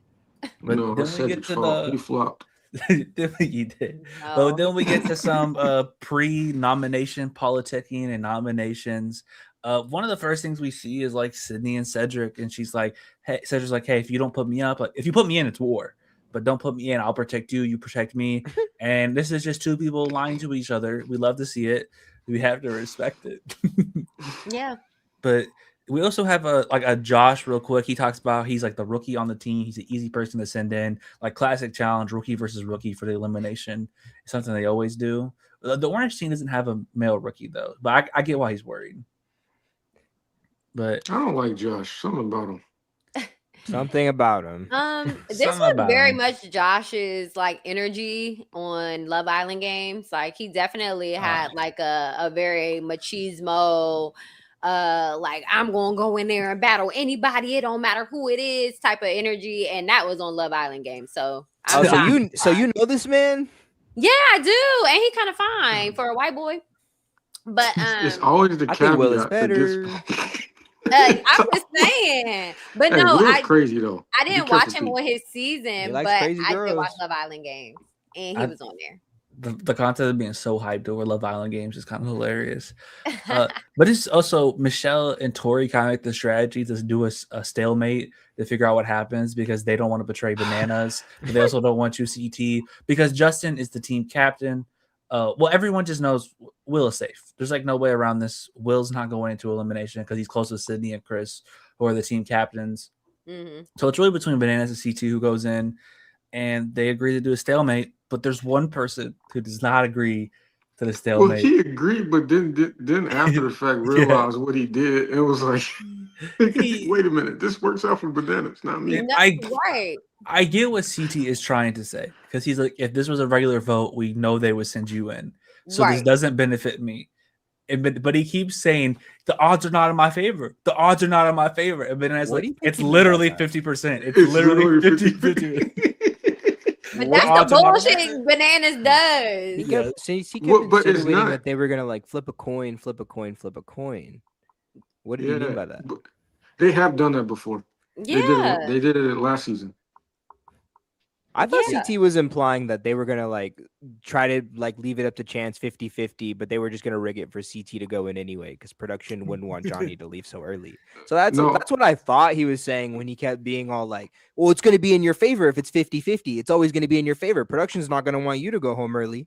no, then it's we get Cedric's to fault. He the flopped. you did. But No. then we get to some pre-nomination politicking and nominations. One of the first things we see is like Sydney and Cedric, and she's like, "Hey," Cedric's like, "Hey, if you don't put me up, like if you put me in, it's war. But don't put me in. I'll protect you. You protect me." And this is just two people lying to each other. We love to see it. We have to respect it. Yeah. But we also have a Josh real quick. He talks about he's like the rookie on the team. He's an easy person to send in. Like classic challenge, rookie versus rookie for the elimination. It's something they always do. The orange team doesn't have a male rookie though, but I get why he's worried. But I don't like Josh. Something about him. Something about him. This Something was about very him. much Josh's like energy on Love Island games. Like he definitely had like a very machismo, like I'm gonna go in there and battle anybody, it don't matter who it is, type of energy, and that was on Love Island games. So Oh, I'm so shocked. you know this man? Yeah, I do, and he kind of fine for a white boy. But It's always the I think Will is caveat that gets. better. I'm just saying. But Hey, no, Will's crazy though. I Be didn't careful, watch him Pete. on his He season, likes but crazy I did watch girls. Love Island games, and he was on there. The concept of being so hyped over Love Island games is kind of hilarious. But it's also Michelle and Tori kind of like the strategy to do a stalemate to figure out what happens because they don't want to betray Bananas, but they also don't want you CT because Justin is the team captain. Well, everyone just knows Will is safe. There's like no way around this. Will's not going into elimination because he's close with Sydney and Chris, who are the team captains. So it's really between Bananas and CT who goes in, and they agree to do a stalemate. But there's one person who does not agree to the Well, stalemate. he agreed, but then after the fact realized what he did. It was like, wait a minute, this works out for Bananas, not me. No, right. I get what CT is trying to say because he's like, if this was a regular vote, we know they would send you in. So this Right. doesn't benefit me. But he keeps saying the odds are not in my favor. The odds are not in my favor. And then it's What like do you think it's he means literally by that? 50%. It's It's literally 50-50. 50-50. But What that's odds the are not in my bullshit Bananas does. He Yeah. kept he Well, kept but it's insinuating not. that they were gonna like flip a coin, flip a coin, flip a coin. What did he mean Yeah, by that? but they have done that before. Yeah. They did it last season. I thought Yeah. CT was implying that they were gonna like try to like leave it up to chance 50-50, but they were just gonna rig it for CT to go in anyway because production wouldn't want Johnny to leave so early. So that's No. what I thought he was saying when he kept being all like, well, it's gonna be in your favor if it's 50-50. It's always gonna be in your favor. Production's not gonna want you to go home early.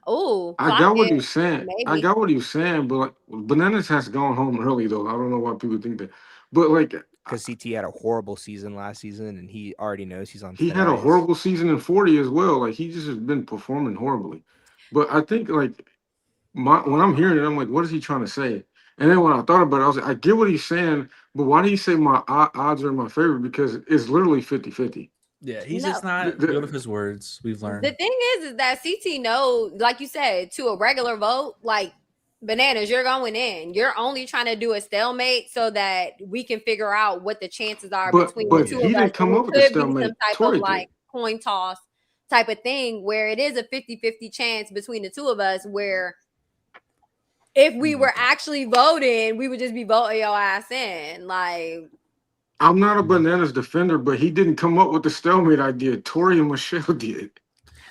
Oh, I got what he it. was saying. I Maybe. got what he was saying, but like, Bananas has gone home early though. I don't know why people think that. But like Because CT had a horrible season last season, and he already knows he's on. he thin had a ice. horrible season in 40 as well. Like he just has been performing horribly. But I think like when I'm hearing it, I'm like, what is he trying to say? And then when I thought about it, I was like, I get what he's saying, but why do you say my odds are in my favor? Because it's literally 50-50. Yeah, he's No. just not good with his words. We've learned. The thing is that CT knows, like you said, to a regular vote, like Bananas, you're going in. You're only trying to do a stalemate so that we can figure out what the chances are between the But two he of us. didn't come And up it with the could be stalemate. some type Tori of like did. coin toss type of thing where it is a 50-50 chance between the two of us where if we were actually voting, we would just be voting your ass in. Like, I'm not a Bananas defender, but he didn't come up with the stalemate idea. Tori and Michelle did.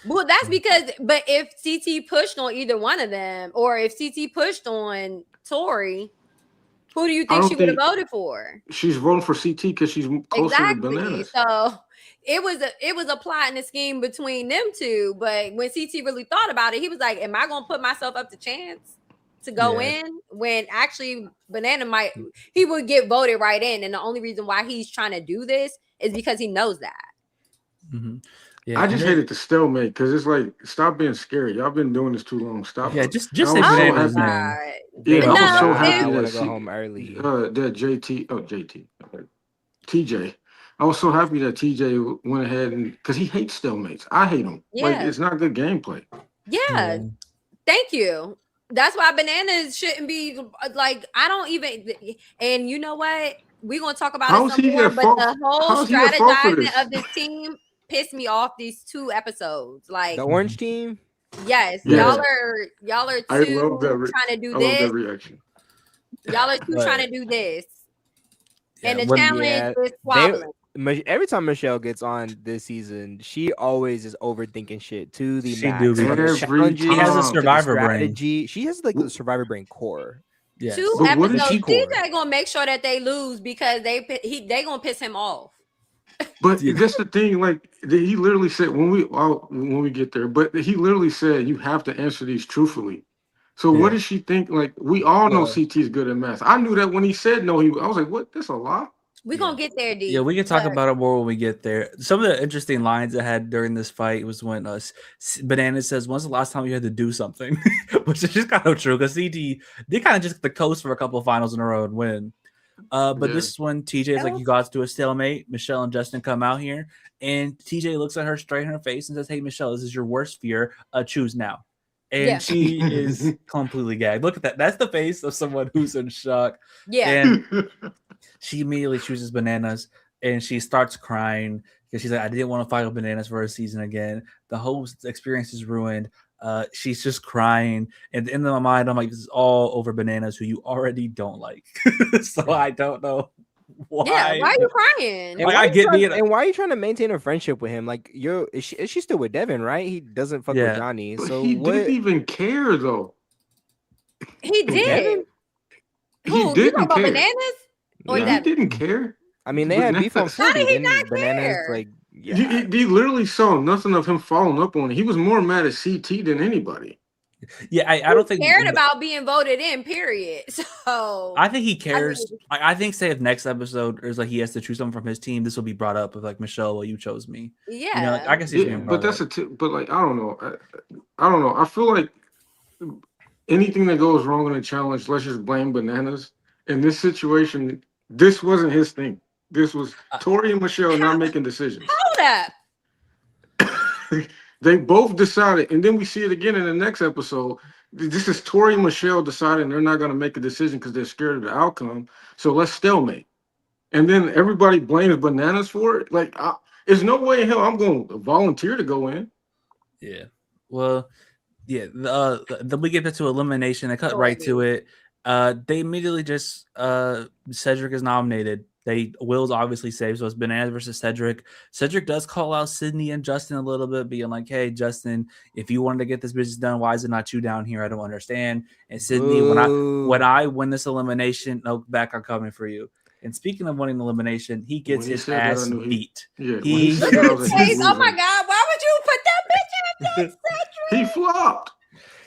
well, that's because, but if CT pushed on either one of them, or if CT pushed on Tori, who do you think she would have voted for? She's voting for CT because she's closer to Bananas. So it was a plot and a scheme between them two. But when CT really thought about it, he was like, "Am I gonna put myself up to chance to go in when actually he would get voted right in?" And the only reason why he's trying to do this is because he knows that. Mm-hmm. Yeah, I and just then hated the stalemate because it's like, stop being scary. Y'all been doing this too long. Stop. yeah, just I say was so Bananas' happy. name. God. Yeah, I Thank you, was so No, Nah. happy I it, want that to go home early. that JT, TJ. I was so happy that TJ went ahead and because he hates stalemates. I hate them. Like yeah, it's not good gameplay. yeah. Yeah. Thank you. That's why bananas shouldn't be like I don't even. And you know what? We're gonna talk about it How is some he more. at But fault? the whole How is he at fault for strategizing this? of this team pissed me off these 2 episodes. Like, The orange team. yes, Yeah, y'all are I love that. too trying to do I love that this. reaction. Y'all are too trying But to do this. yeah, And the when challenge Yeah, is they. squabbling. Every time Michelle gets on this season, she always is overthinking shit to the she do max. be From the doing, Every she has a challenges time. to the survivor brain. strategy, she has like the survivor brain core. Two Yes. But what The did episodes. T she? core. TJ gonna make sure that they lose because they gonna piss him off. But Yeah. that's the thing. Like he literally said when we get there. But he literally said you have to answer these truthfully. So what Yeah. does she think? Like we all know Well, CT is good at math. I knew that when he said no. I was like, what? That's a lie. We yeah. gonna get there, Yeah, D. we can talk But about it more when we get there. Some of the interesting lines I had during this fight was when Banana says, "When's the last time you had to do something?" Which is just kind of true because CT they kind of just the coast for a couple of finals in a row and win. But Yeah. this is when TJ is like, "You got to do a stalemate." Michelle and Justin come out here, and TJ looks at her straight in her face and says, "Hey, Michelle, this is your worst fear. Choose now." yeah, And she is completely gagged. Look at that. That's the face of someone who's in shock. yeah, And she immediately chooses Bananas and she starts crying because she's like, I didn't want to fight with Bananas for a season again. The whole experience is ruined. She's just crying. And in my mind, I'm like, this is all over Bananas, who you already don't like. So I don't know yeah. Why why. are you crying? And Like, why I you get trying, being, and why are you trying to maintain a friendship with him? Like, is she still with Devin, right? He doesn't fuck with yeah. Johnny. But So he didn't what? even care though. He Who, did. Devin? He Who you talking didn't about? care. Bananas or Yeah, he Nah. Devin? didn't care. I mean, they had beef on Bananas. How did 40. he Then not Bananas, care? like, yeah. He literally saw nothing of him following up on it. He was more mad at CT than anybody. Yeah, I He don't think. cared about being voted in. Period. So I think he I mean, cares. I think, say, if next episode is like he has to choose someone from his team, this will be brought up of like Michelle, well, you chose me. You know, like, yeah, I can see this Yeah, being but brought that's up. but like I don't know. I don't know. I feel like anything that goes wrong in a challenge, let's just blame Bananas. In this situation, this wasn't his thing. This was Tori and Michelle not making decisions. hold up. They both decided, and then we see it again in the next episode. This is Tori and Michelle deciding they're not going to make a decision because they're scared of the outcome. So let's stalemate. And then everybody blames Bananas for it. Like, there's no way in hell I'm going to volunteer to go in. Yeah. Well, yeah. Then we get into elimination. They cut right to Tori. it. They immediately just Cedric is nominated. Will's obviously saved, so it's Bananas versus Cedric. Cedric does call out Sydney and Justin a little bit, being like, "Hey, Justin, if you wanted to get this business done, why is it not you down here? I don't understand." And Sydney, when Boo. I win this elimination, no, back I'm coming for you. And speaking of winning the elimination, he gets When he his said that, I ass knew he. beat. Yeah, when he He said that, I was His like, he's face. Oh my losing. God! Why would you put that picture against He Cedric? flopped.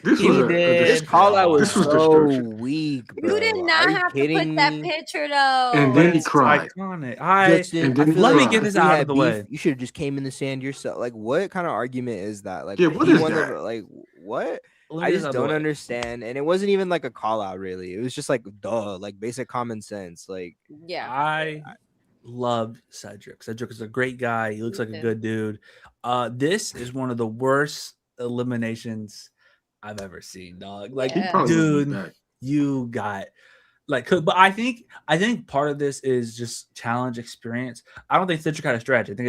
This He was This did call out was this was flop. so destruction. weak, You did bro. Are not you have to put kidding that me? picture And though. But then he it's cried. iconic. Justin, And I then he feel Let like me cried. get if this we out of had the beef, way. you should have just came in the sand yourself. Like, what kind of argument is that? Like, Yeah, what he is won the that? like what? Let me I get this just out of the don't way. understand. And it wasn't even like a call out, really. It was just like duh, like basic common sense. Like, Yeah. I love Cedric. Cedric is a great guy. He looks Me like a too. good dude. This is one of the worst eliminations I've ever seen, dog. Like, He Yeah. probably wouldn't be dude, back. you got like, but I think part of this is just challenge experience. I don't think Cedric had a strategy. I think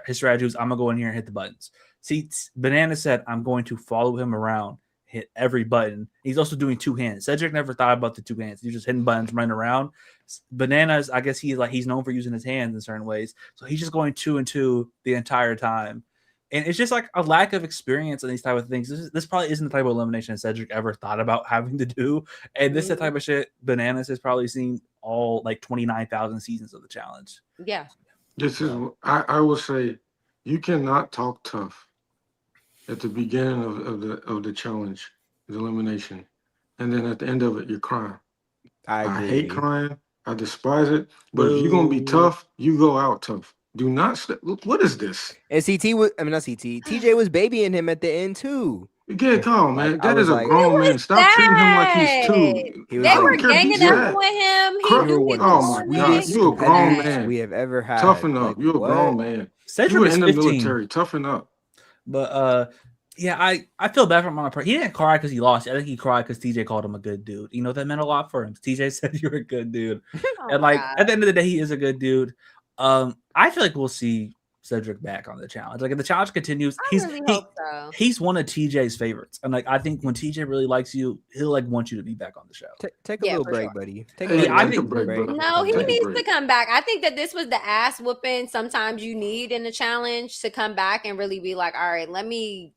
his strategy was I'm gonna go in here and hit the buttons. See, Banana said I'm going to follow him around, hit every button. He's also doing two hands. Cedric never thought about the two hands. He's just hitting buttons, running around. Bananas, I guess he's known for using his hands in certain ways, so he's just going 2 and 2 the entire time. And it's just like a lack of experience in these type of things. This probably isn't the type of elimination Cedric ever thought about having to do. And this is the type of shit Bananas has probably seen all like 29,000 seasons of the challenge. Yeah. This is So, I will say, you cannot talk tough at the beginning of the challenge, the elimination, and then at the end of it, you're crying. I I hate agree. crying. I despise it. But if you're gonna be boo. tough, you go out tough. Do not. What is this? And CT was, I mean, not CT. TJ was babying him at the end too. Yeah, come on, Like, man. I That was is a like- grown man. Stop treating him like he's That. two. He was They like- I were don't care if ganging he's up that. on him. He Cur- knew You're he one was of Oh the my on God, it. sweetest you a grown competitors man. we have ever had. Toughen up. Like, You a what? grown man. You Cedric were is in the 15. military. Toughen up. But yeah, I feel bad for him on a part. He didn't cry because he lost. I think he cried because TJ called him a good dude. You know, that meant a lot for him. TJ said you're a good dude. Oh, And like God. at the end of the day, he is a good dude. I feel like we'll see Cedric back on the challenge. Like if the challenge continues, I really hope so. he's one of TJ's favorites. And like I think when TJ really likes you, he'll like want you to be back on the show. Take a Yeah, little for break, sure. buddy. Take Hey, I take a think- break, bro. No, he Take a needs break. to come back. I think that this was the ass whooping sometimes you need in a challenge to come back and really be like, all right, let me,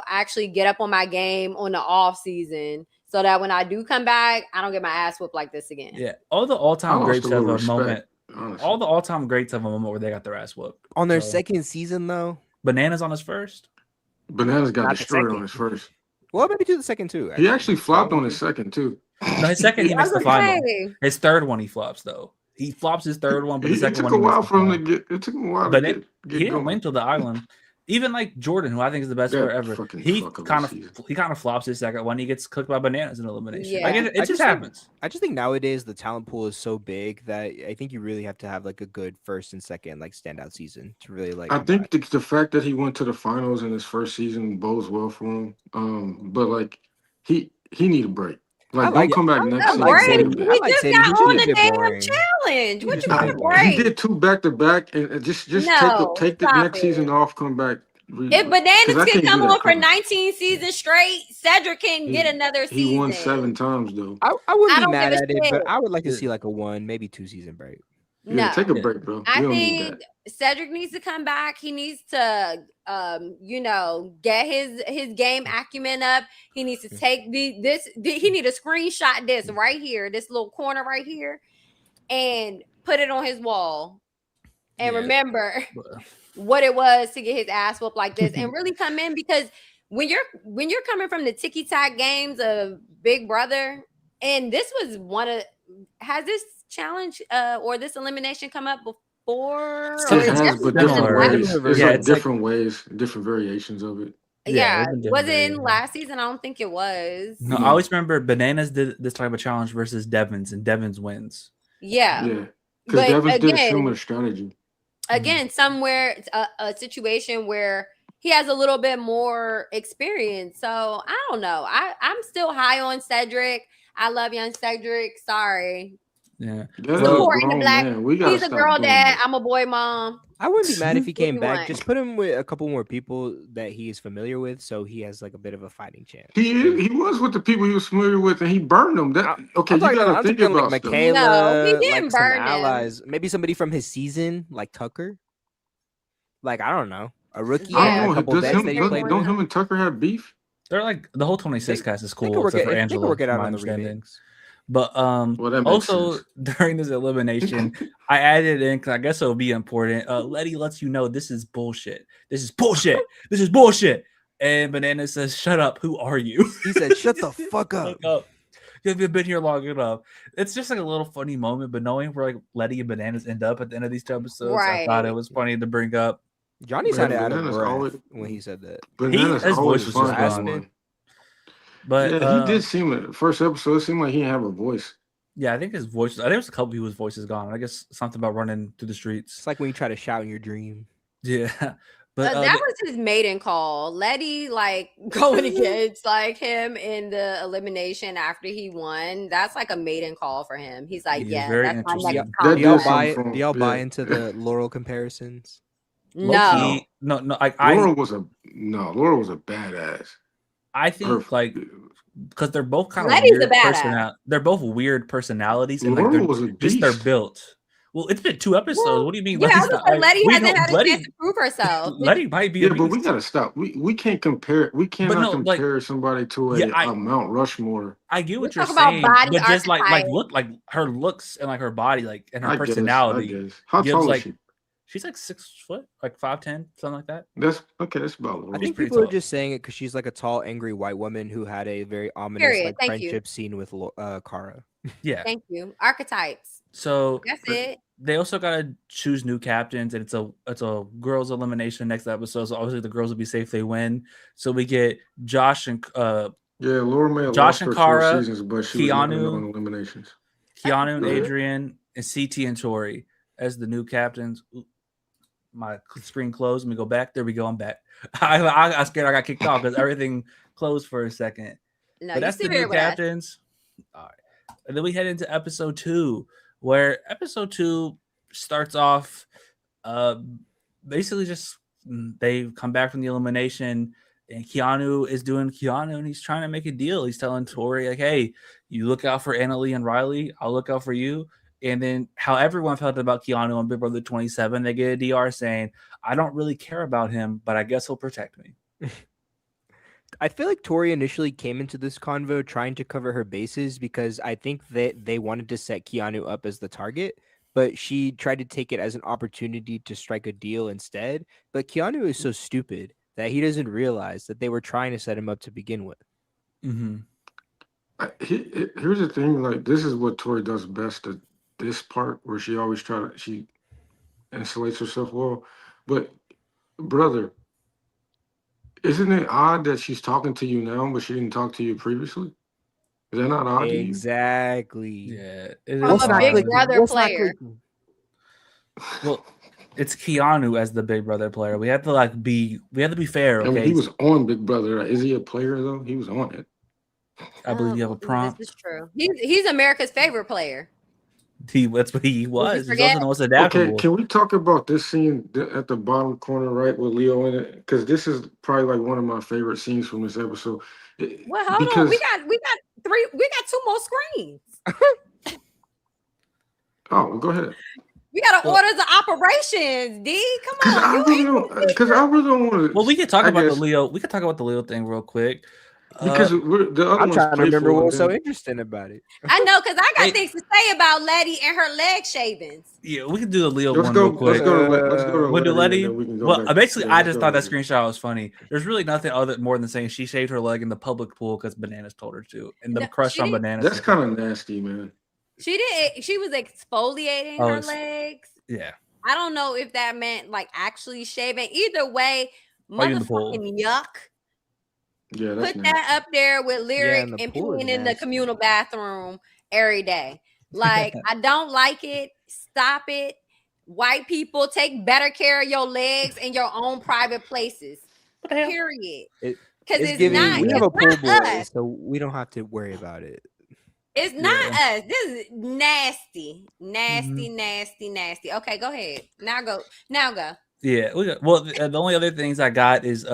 actually get up on my game on the off season so that when I do come back, I don't get my ass whooped like this again. Yeah. All the I all-time lost greats a have little a respect, moment. honestly. All the all-time greats have a moment where they got their ass whooped. On their So, second season, though. Bananas on his first. Bananas got Not the destroyed second. on his first. Well, maybe do the second too. He actually flopped on Probably. his second too. No, his second he I missed was the gonna final. say, His third one he flops though. He flops his third one, but the It second took one a he missed while the for him to final. get. It took him a while But to he get didn't going. win till the island. Even like Jordan, who I think is the best That player ever, fucking he fuck up kind his of season. flops his second one. He gets cooked by bananas in elimination. Yeah. Like it I just just think- happens. I just think nowadays the talent pool is so big that I think you really have to have like a good first and second like standout season to really like. I think the fact that he went to the finals in his first season bodes well for him. But like he need a break. Like I like- don't come back next a season. like break. Sadie. and do I We that. like just Sadie. got He should on be a the bit damn boring. challenge. What just you a want bit to boring. He break? did 2 back to back and just No, take the stop next it. season off. Come back. If 'cause Bananas I can can't do come that on for crap. 19 seasons straight, Cedric can get another season. He won 7 times though. I I wouldn't be don't mad give a at it, but shit. I would like to Yeah. see like a 1, maybe 2 season break. No, Yeah, take a break, bro. I We don't need think that. Cedric needs to come back. He needs to, get his game acumen up. He needs to take he need to screenshot this right here, this little corner right here, and put it on his wall. And Yeah. remember But- what it was to get his ass whooped like this, and really come in, because when you're coming from the ticky tack games of Big Brother, and this was has this challenge or this elimination come up before? It Or It is has, this but just similar. different in ways. Similar It's Yeah, like it's like- different ways, different variations of it. Yeah, it's been was different it in variations. last season? I don't think it was. No, I always remember Bananas did this type of challenge versus Devins, and Devins wins. Yeah, Yeah, because but Devin did a again, similar strategy. somewhere a situation where he has a little bit more experience. So I don't know. I'm still high on Cedric. I love young Cedric. Sorry, Yeah. That is a Well- Supporting the grown black- man. We gotta he's a stop girl doing dad. that. I'm a boy mom. I wouldn't be mad if he What do came you back. want? Just put him with a couple more people that he is familiar with, so he has like a bit of a fighting chance. He was with the people he was familiar with, and he burned them. That okay? I'm You talking, gotta I'm think talking about like stuff. Michaela, No, he didn't like some burn him. allies, maybe somebody from his season, like Tucker. Like I don't know, a rookie. Yeah. I and a don't know. couple Does vets him, that he don't- played don't with. him and Tucker have beef? They're like the whole 26 cast is They could cool, work except for it- they could Angela. work it out my on the understanding. remakes. But Well, that makes also sense. during this elimination, I added in because I guess it'll be important. Letty lets you know this is bullshit. This is bullshit. This is bullshit. And Banana says, "Shut up. Who are you?" He said, "Shut the fuck up." Fuck up. You've been here long enough. It's just like a little funny moment, but knowing where like Letty and Bananas end up at the end of these 2 episodes, I thought it Right. was funny to bring up. Johnny sounded out of Bananas breath always- when he said that. Bananas his always voice was fun just as gone. one. But Yeah, he did seem like first episode. It seemed like he didn't have a voice. Yeah, I think his voice. I think there's a couple people's voices gone. I guess something about running through the streets. It's like when you try to shout in your dream. Yeah, but That was his maiden call. Letty like going against like him in the elimination after he won. That's like a maiden call for him. He's like, He's yeah, very that's my interesting. next That Do comment. y'all did buy something it? for Do y'all him, buy yeah. into the Laurel comparisons? No, no. Laura was a badass. I think Her- like because they're both kind of Letty's a weird badass. They're both weird personalities, and like Laura they're was a just they're beast. built. Well, it's been 2 episodes. Well, What do you mean? yeah, I Letty's was not, gonna say, Letty we hasn't know had a chance to prove herself. Letty might be. Yeah, a but we beast. gotta stop. We can't compare. We cannot no, like- compare somebody to a, Yeah, I- a Mount Rushmore. I get what We you're talk about saying, body but just like archetypes. look like her looks and like her body, like and her I guess, personality. I guess. How gives, tall like, is she? She's like 6 foot, like 5'10", something like that. That's okay. That's about. I Laura. think pretty people are tall. just saying it because she's like a tall, angry white woman who had a very ominous Period. like Thank you. friendship scene with Kara. Yeah. Thank you. Archetypes. So That's it. they also gotta choose new captains, and it's a girls elimination next episode. So obviously the girls will be safe; they win. So we get Josh and Yeah, Laura May had Josh lost and her 4 Kara, seasons, but she was not in on Keanu, eliminations. Keanu and Go ahead. Adrian, and CT and Tori as the new captains. Ooh, my screen closed. Let me go back. There we go. I'm back. I got scared. I got kicked off because everything closed for a second. No, But you that's the still new here with us. captains. All right. And then we head into episode 2, where episode 2 starts off basically just they come back from the elimination, and Keanu is doing Keanu, and he's trying to make a deal. He's telling Tori, like, hey, you look out for Annalie and Riley, I'll look out for you. And then how everyone felt about Keanu on Big Brother 27, they get a DR saying, I don't really care about him, but I guess he'll protect me. I feel like Tori initially came into this convo trying to cover her bases because I think that they wanted to set Keanu up as the target, but she tried to take it as an opportunity to strike a deal instead. But Keanu is so stupid that he doesn't realize that they were trying to set him up to begin with. Mm-hmm. Here's the thing, like this is what Tori does best at this part where she always she insulates herself well. But brother, isn't it odd that she's talking to you now, but she didn't talk to you previously? Is that not odd to you? Exactly. Yeah. It From is a Big odd. Brother player. Well, it's Keanu as the Big Brother player. We have to be fair, I okay? mean, he was on Big Brother. Is he a player though? He was on it. I believe you have a prompt. This is true. He's America's favorite player. That's what he was. He's forget? also the most Okay, adaptable. can we talk about this scene at the bottom corner right with Leo in it? Because this is probably like one of my favorite scenes from this episode. Well, hold on. Because We got 2 more screens. oh, well, go ahead. We got to orders of operations, D. Come Because on. I really don't want to. Well, we could talk I about guess, the Leo. We could talk about the Leo thing real quick. because the other I'm one's trying to remember playful, what and was so then- interesting about it. I know, because I got Hey. things to say about Letty and her leg shavings. Yeah, we could do the Leo Let's one go. real quick. Let's go to We'll do Letty, Letty. and then we can go Well, back. basically, Yeah, I let's just go thought to that Letty. screenshot was funny. There's really nothing more than saying she shaved her leg in the public pool because Bananas told her to, and the No, crush she on didn't- Bananas. That's kind of nasty, man. She did. She was exfoliating her it's- legs. Yeah. I don't know if that meant like actually shaving. Either way, Why you in the pool? motherfucking yuck. Yeah, that's Put nasty. that up there with Lyric and the and pool is peeing in the nasty. communal bathroom every day. Like, I don't like it. Stop it. White people, take better care of your legs in your own private places. What the hell? Period. It's Because it's giving. not. We have It's a pool not boy, us. so we don't have to worry about it. It's not Yeah. us. This is nasty, nasty, Mhm. nasty, nasty. Okay, go ahead. Now go. Yeah, the only other things I got is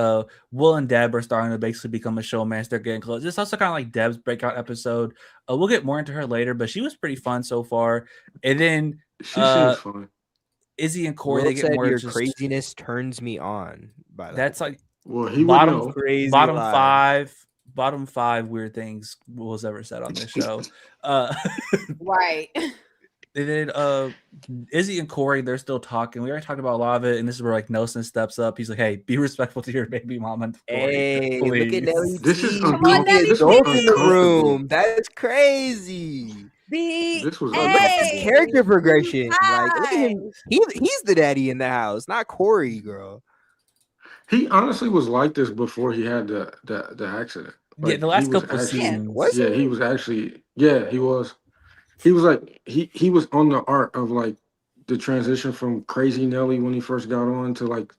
Will and Deb are starting to basically become a showmance. They're getting close. It's also kind of like Deb's breakout episode. We'll get more into her later, but she was pretty fun so far. And then She seems fun. Izzy and Corey, Will they get said more. your Just, craziness turns me on. By the that's way. like Well, he would bottom know. Crazy bottom line. bottom five weird things Will's ever said on this show. uh Right. And then Izzy and Corey, they're still talking. We already talked about a lot of it, and this is where like Nelson steps up. He's like, "Hey, be respectful to your baby mama." And Corey, Hey, look at please." Nelly This is T. Come on, uncomfortable. Nelly This Adult was in the uncomfortable. room. That's crazy. This was Look at his Hey. character progression. Like, look at Hi. him. He's the daddy in the house, not Corey, girl. He honestly was like this before he had the accident. Yeah, Like, the last he was couple of actually- seasons. Was Yeah, he? he was actually. Yeah, he was. He was like he was on the arc of like the transition from Crazy Nelly when he first got on to like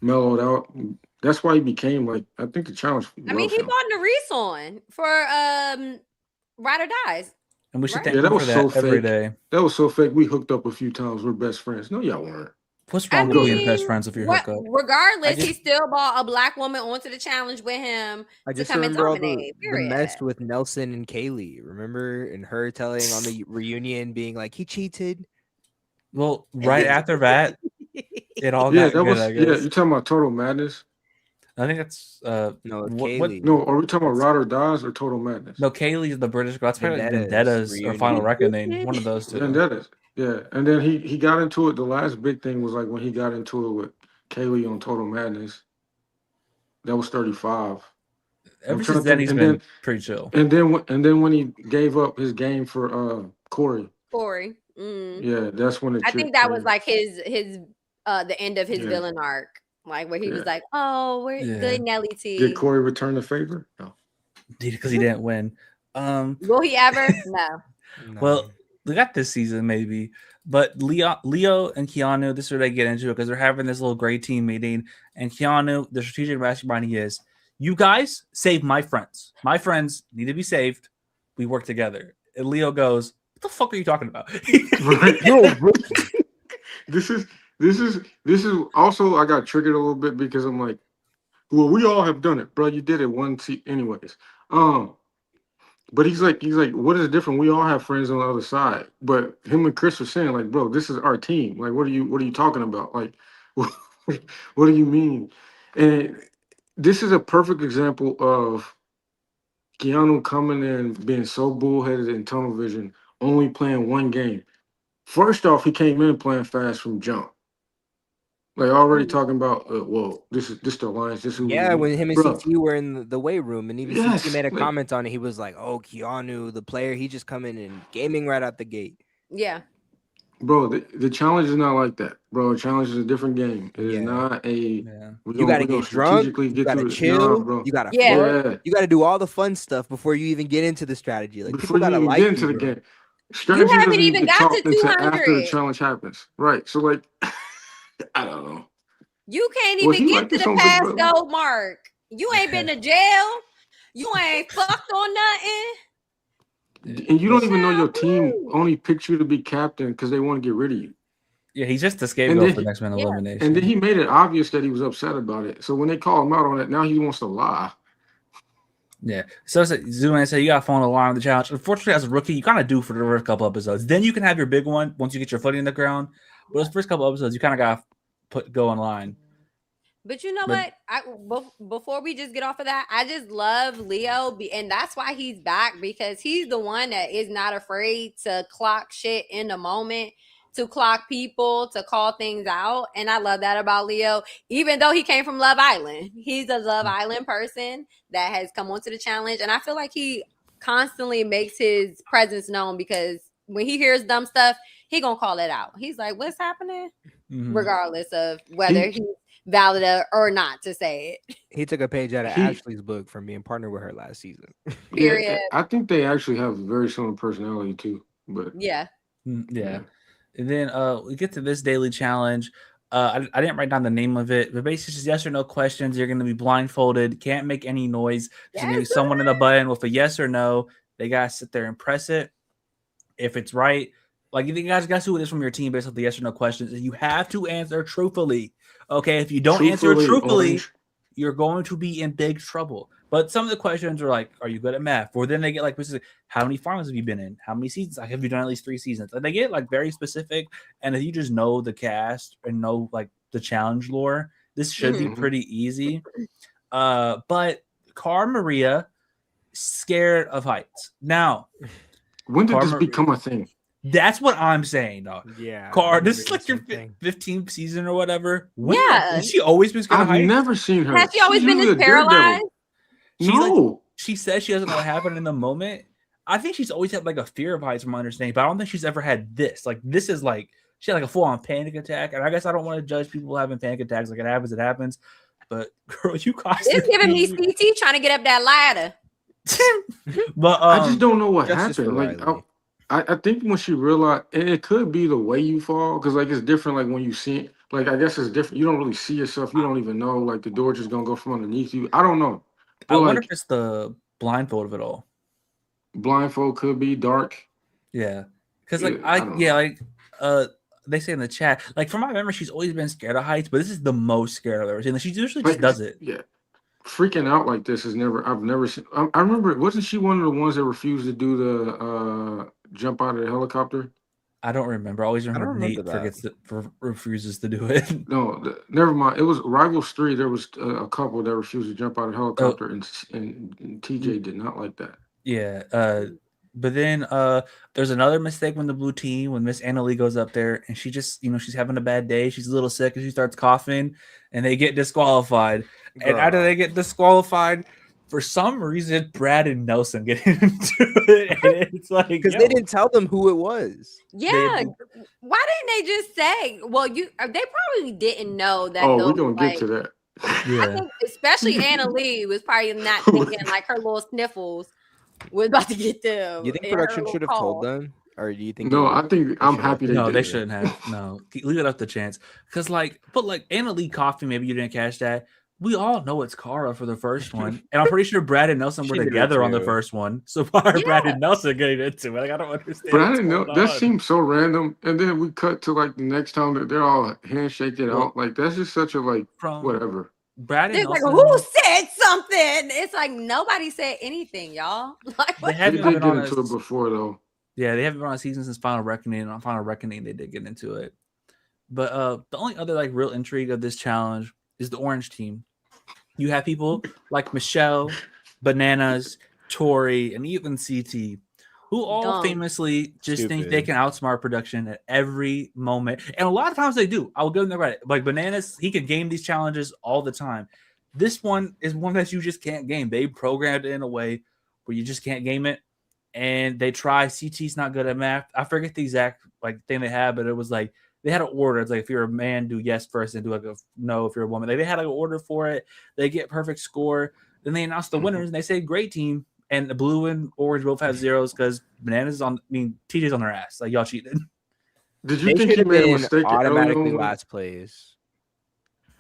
mellowed out. That's why he became like I think the challenge. I mean, loves he him. bought Nerys on for Ride or Dies. And we should Right. thank Yeah, him that for was that so every fake. day. That was so fake. We hooked up a few times. We're best friends. No, y'all weren't. What's I wrong with being mean, best friends if you're hooked up? regardless, I just- he still bought a black woman onto the challenge with him I to just come and remember all dominate. the Period. mess with Nelson and Kaylee. Remember? And her telling on the reunion, being like, he cheated. Well, right after that, it all Yeah, got that good, was. I Yeah, guess. you talking about Total Madness? I think that's No, what- Kaylee. No, are we talking about Ride or Dies or Total Madness? no, Kaylee's the British girl. That's probably like Vendettas Vendettas or reunion. Final Reckoning. One of those two. Vendettas. Yeah, and then he got into it. The last big thing was like when he got into it with Kaylee on Total Madness. That was 35. Ever I'm trying since to then, think, he's and been then- pretty chill. And then when he gave up his game for Corey, Corey. Yeah, that's when the I chick think that was came. like his the end of his Yeah, villain arc, like where he was yeah. like, "Oh, we're Yeah. good, Nelly Did T." Corey return the favor? No. Because he didn't win. Will he ever? No. Well, No. they got this season maybe, but Leo and Keanu, this is where they get into it because they're having this little gray team meeting, and Keanu, the strategic mastermind he is, you guys save my friends. My friends need to be saved. We work together. And Leo goes, "What the fuck are you talking about?" Right. You're a rookie. This is also I got triggered a little bit because I'm like, well, we all have done it, bro. You did it one seat anyways. But he's like, what is different? We all have friends on the other side. But him and Chris are saying, like, bro, this is our team. Like, what are you talking about? Like, what do you mean? And this is a perfect example of Keanu coming in being so bullheaded and tunnel vision, only playing one game. First off, he came in playing fast from jump. Like already talking about, well, this the Alliance, this is who Yeah, we, when him and bro. CT were in the weight room, and even CT Yes, made a like, comment on it. He was like, "Oh, Keanu, the player, he just coming and gaming right out the gate." Yeah. bro, the challenge is not like that, bro. The challenge is a different game. It is Yeah, not a Yeah. you got to we gonna get drunk, strategically you get got to through this. Nah, chill, bro. you got to Yeah. flirt, Yeah, you got to do all the fun stuff before you even get into the strategy. Like before people got you to even get like into you, the bro. game, You strategy haven't doesn't even even get got to talked into after the 200. challenge happens, right? So like, I don't know. You can't Well, even he get like to this the on Big pass Brother. gold mark. You ain't been to jail. You ain't fucked on nothing. And you don't even know your Child team blue. only picked you to be captain because they want to get rid of you. Yeah, he's just the And scapegoat then for next man Yeah. and then elimination. he made it obvious that he was upset about it. So when they call him out on it, now he wants to lie. Yeah. So Zoom and say you got to follow the line of the challenge. Unfortunately, as a rookie, you kind of do for the first couple episodes. Then you can have your big one once you get your footing in the ground. But those first couple episodes, you kind of got to go in line. But you know But what? Before we just get off of that, I just love Leo, and that's why he's back, because he's the one that is not afraid to clock shit in the moment, to clock people, to call things out, and I love that about Leo. Even though he came from Love Island, he's a Love Island person that has come onto the challenge, and I feel like he constantly makes his presence known, because when he hears dumb stuff, he gonna call it out. He's like, "What's happening?" Regardless of whether He he's valid or not to say it. He took a page out of he Ashley's book from being partnered with her last season. yeah, Period. I think they actually have a very similar personality too. But Yeah. yeah. yeah. And then we get to this daily challenge. I didn't write down the name of it, but basically just yes or no questions. You're going to be blindfolded, can't make any noise. There's going to be Yes. someone in the button with a yes or no. They got to sit there and press it. If it's right, like you guys got to do this from your team based on the yes or no questions. You have to answer truthfully. Okay, if you don't answer truthfully, Orange. you're going to be in big trouble. But some of the questions are like, are you good at math? Or then they get like, how many finals have you been in? How many seasons? Like, have you done at least 3 seasons? And they get like very specific. And if you just know the cast and know like the challenge lore, this should be Mhm. pretty easy. But Cara Maria, scared of heights. Now, When did Cara this Maria, become a thing? that's what I'm saying, dog. Yeah. Car, I this is remember like your the same thing. 15th season or whatever. When Yeah. has she always been scared of I've heights? never seen her. Has she always She's been usually this a daredevil. paralyzed? She like No. she says she doesn't know what happened in the moment. I think she's always had like a fear of heights, from my understanding, but I don't think she's ever had this. Like this is like she had like a full on panic attack. And I guess I don't want to judge people having panic attacks. Like it happens. But girl, you It's giving me constantly. CT trying to get up that ladder. But I just don't know what Justice for happened. Like Riley. I think when she realized, and it could be the way you fall, because like it's different. Like when you see, like I guess it's different. You don't really see yourself. You don't even know. Like the door just gonna go from underneath you. I don't know. I But wonder if like it's the blindfold of it all. blindfold could be dark. Yeah. Because like I don't know. like they say in the chat, like from my memory, she's always been scared of heights, but this is the most scared I've ever seen. Like, she usually just Like does it. yeah, freaking out like this is never. I've never seen. I remember. Wasn't she one of the ones that refused to do the jump out of the helicopter? I don't remember. I always remember remember Nate that. refuses to do it. No, never mind. It was Rivals 3. There was a couple that refused to jump out of the Oh, helicopter, and TJ did not like that. yeah. But then there's another mistake when the blue team, when Miss Annalie goes up there and she just, she's having a bad day. She's a little sick and she starts coughing and they get disqualified. And after Girl. they get disqualified, For some reason, Brad and Nelson get into it, and it's like Because they didn't tell them who it was. Yeah. Why didn't they just say? Well, they probably didn't know that. Oh, those, we're gonna get to that. I Yeah. think especially Anna Lee was probably not thinking like her little sniffles was about to get them. You think in her production little should have call. told them, or do you think? No, I think I'm should've. happy they No, did they that. shouldn't have. No, leave it up to chance. Because like Anna Lee Coffee, maybe you didn't catch that. We all know it's Kara for the first one, and I'm pretty sure Brad and Nelson were She knew it together on the too. first one. So why are Yeah. Brad and Nelson getting into it? Like I don't understand. But I what's didn't know going that on. seemed so random. And then we cut to like the next time that they're all handshaking Well, out. Like that's just such a like from whatever. Brad and They're like, Nelson. who said something? It's like nobody said anything, y'all. Like, They what? haven't They been did get on into it before though. Yeah, they haven't been on a season since Final Reckoning, and on Final Reckoning they did get into it. But the only other like real intrigue of this challenge is the orange team. You have people like Michelle, Bananas, Tori, and even CT, who all Dumb. famously just think they Stupid. can outsmart production at every moment. And a lot of times they do. I will give them the credit. Like Bananas, he can game these challenges all the time. This one is one that you just can't game. They programmed it in a way where you just can't game it. And they try. CT's not good at math. I forget the exact like thing they had, but it was like they had an order. It's like if you're a man, do yes first, and do like a no if you're a woman. Like they had like an order for it. They get perfect score. Then they announce the winners, and they say great team. And the blue and orange both have zeros because Bananas on. I mean, TJ's on their ass. Like y'all cheated. Did you They think should he have made a been mistake automatically early on? last place.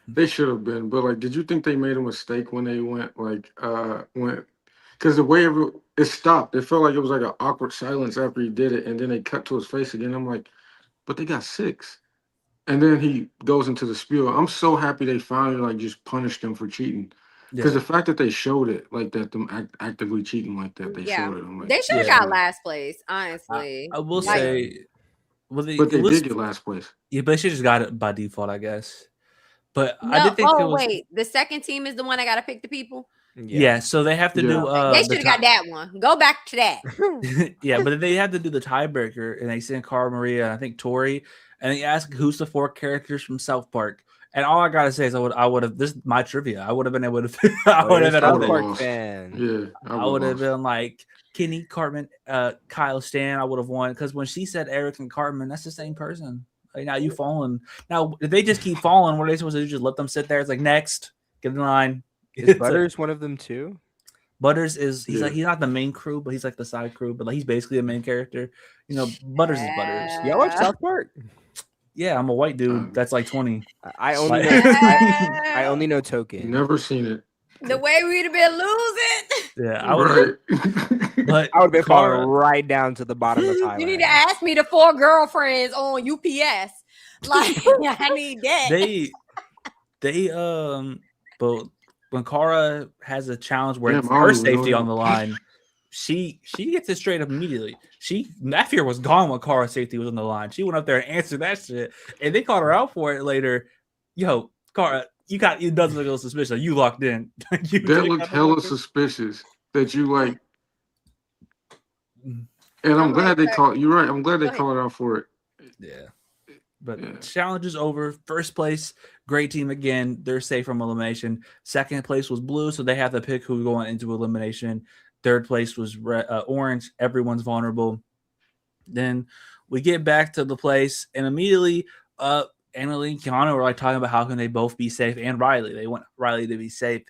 They should have been, but like, did you think they made a mistake when they went because the way it stopped, it felt like it was like an awkward silence after he did it, and then they cut to his face again. I'm like, but they got 6, and then he goes into the spiel. I'm so happy they finally like just punished him for cheating, because the fact that they showed it like that, them actively cheating like that, they Yeah. showed it. I'm like, They should have Yeah. got last place, honestly. I will Like, say, well, but they it was, did get last place. yeah, but they should just got it by default, I guess. But I no, did think it was. wait. The second team is the one that got to pick the people. Yeah, so they have to do. They should have got that one. Go back to that. Yeah, but they had to do the tiebreaker, and they sent Cara Maria and I think Tori, and they asked who's the 4 characters from South Park. And all I gotta say is I would have. This is my trivia. I would have been able to. I would have been South able to. Park fan. Yeah, I would have been like Kenny Cartman, Kyle Stan. I would have won because when she said Eric and Cartman, that's the same person. Like now you falling. Now if they just keep falling, what are they supposed to do? Just let them sit there? It's like next, get in line. Is It's Butters one of them too? Butters is he's Yeah. like he's not the main crew, but he's like the side crew, but like he's basically a main character. You know, Butters is Butters. Y'all watch South Park? Yeah, I'm a white dude that's like 20. I only Like- know, I only know Token. Never seen it. The way we'd have been losing. Yeah, I would. Right. But I would have been Cara- falling right down to the bottom of Thailand. You need to ask me the 4 girlfriends on UPS. Like, I need that. But when Cara has a challenge where Damn, it's I her don't even know safety that. on the line, she gets it straight up immediately. That fear was gone when Cara's safety was on the line. She went up there and answered that shit, and they called her out for it later. Yo, Cara, it doesn't look a little suspicious. You locked in. That looked hella suspicious that you like. And I'm glad they called. You're right. I'm glad they called out for it. Yeah. But Yeah. challenge is over. First place, great team again. They're safe from elimination. Second place was blue, so they have to pick who's going into elimination. Third place was orange. Everyone's vulnerable. Then we get back to the place, and immediately, Annalie and Keanu were like talking about how can they both be safe, and Riley. They want Riley to be safe.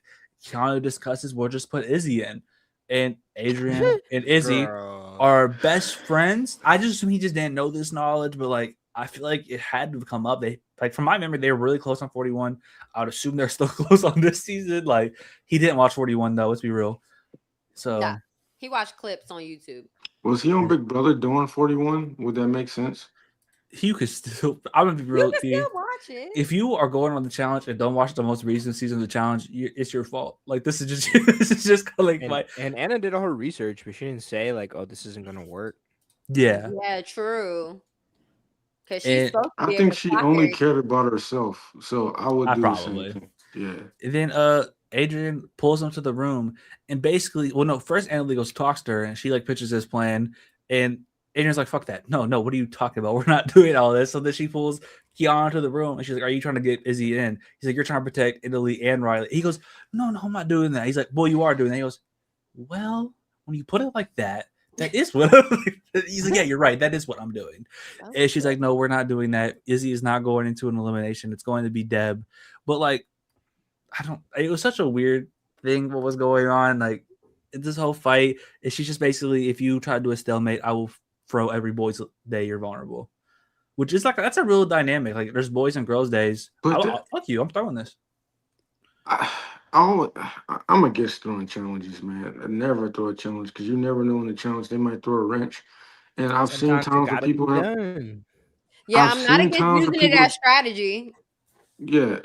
Keanu discusses, we'll just put Izzy in, and Adrian and Izzy are best friends. I just assume he just didn't know this knowledge, but like I feel like it had to come up. They like from my memory, they were really close on 41. I would assume they're still close on this season. Like he didn't watch 41 though. Let's be real. So Nah, he watched clips on YouTube. Was he on Big Brother doing 41? Would that make sense? you could still. I'm gonna be real. You can T. still watch it. If you are going on the challenge and don't watch the most recent season of the challenge, it's your fault. Like this is just this is just like my And Anna did all her research, but she didn't say like, "Oh, this isn't gonna work." yeah. Yeah, true. Because she's And supposed to I be think able to she clock only everything. cared about herself, so I would I do probably. the same thing. Yeah. And then Adrian pulls him to the room and basically, well, no, first Annalie goes talks to her and she like pitches his plan, and Adrian's like, "Fuck that! No, what are you talking about? We're not doing all this." So then she pulls Keanu to the room, and she's like, "Are you trying to get Izzy in?" He's like, "You're trying to protect Italy and Riley." He goes, "No, I'm not doing that." He's like, "Well, you are doing that." He goes, "Well, when you put it like that, that is what." He's like, "Yeah, you're right. That is what I'm doing." And she's like, "No, we're not doing that. Izzy is not going into an elimination. It's going to be Deb." But like, I don't. It was such a weird thing. What was going on? Like this whole fight, and she's just basically, if you try to do a stalemate, I will throw every boys' day you're vulnerable. Which is like that's a real dynamic. Like there's boys and girls days. But Fuck you. I'm throwing this. I'm against throwing challenges, man. I never throw a challenge because you never know in the challenge they might throw a wrench. And I've seen Sometimes it times where gotta be people have. done. Yeah, I've I'm not seen against times where using it people. as strategy Yeah,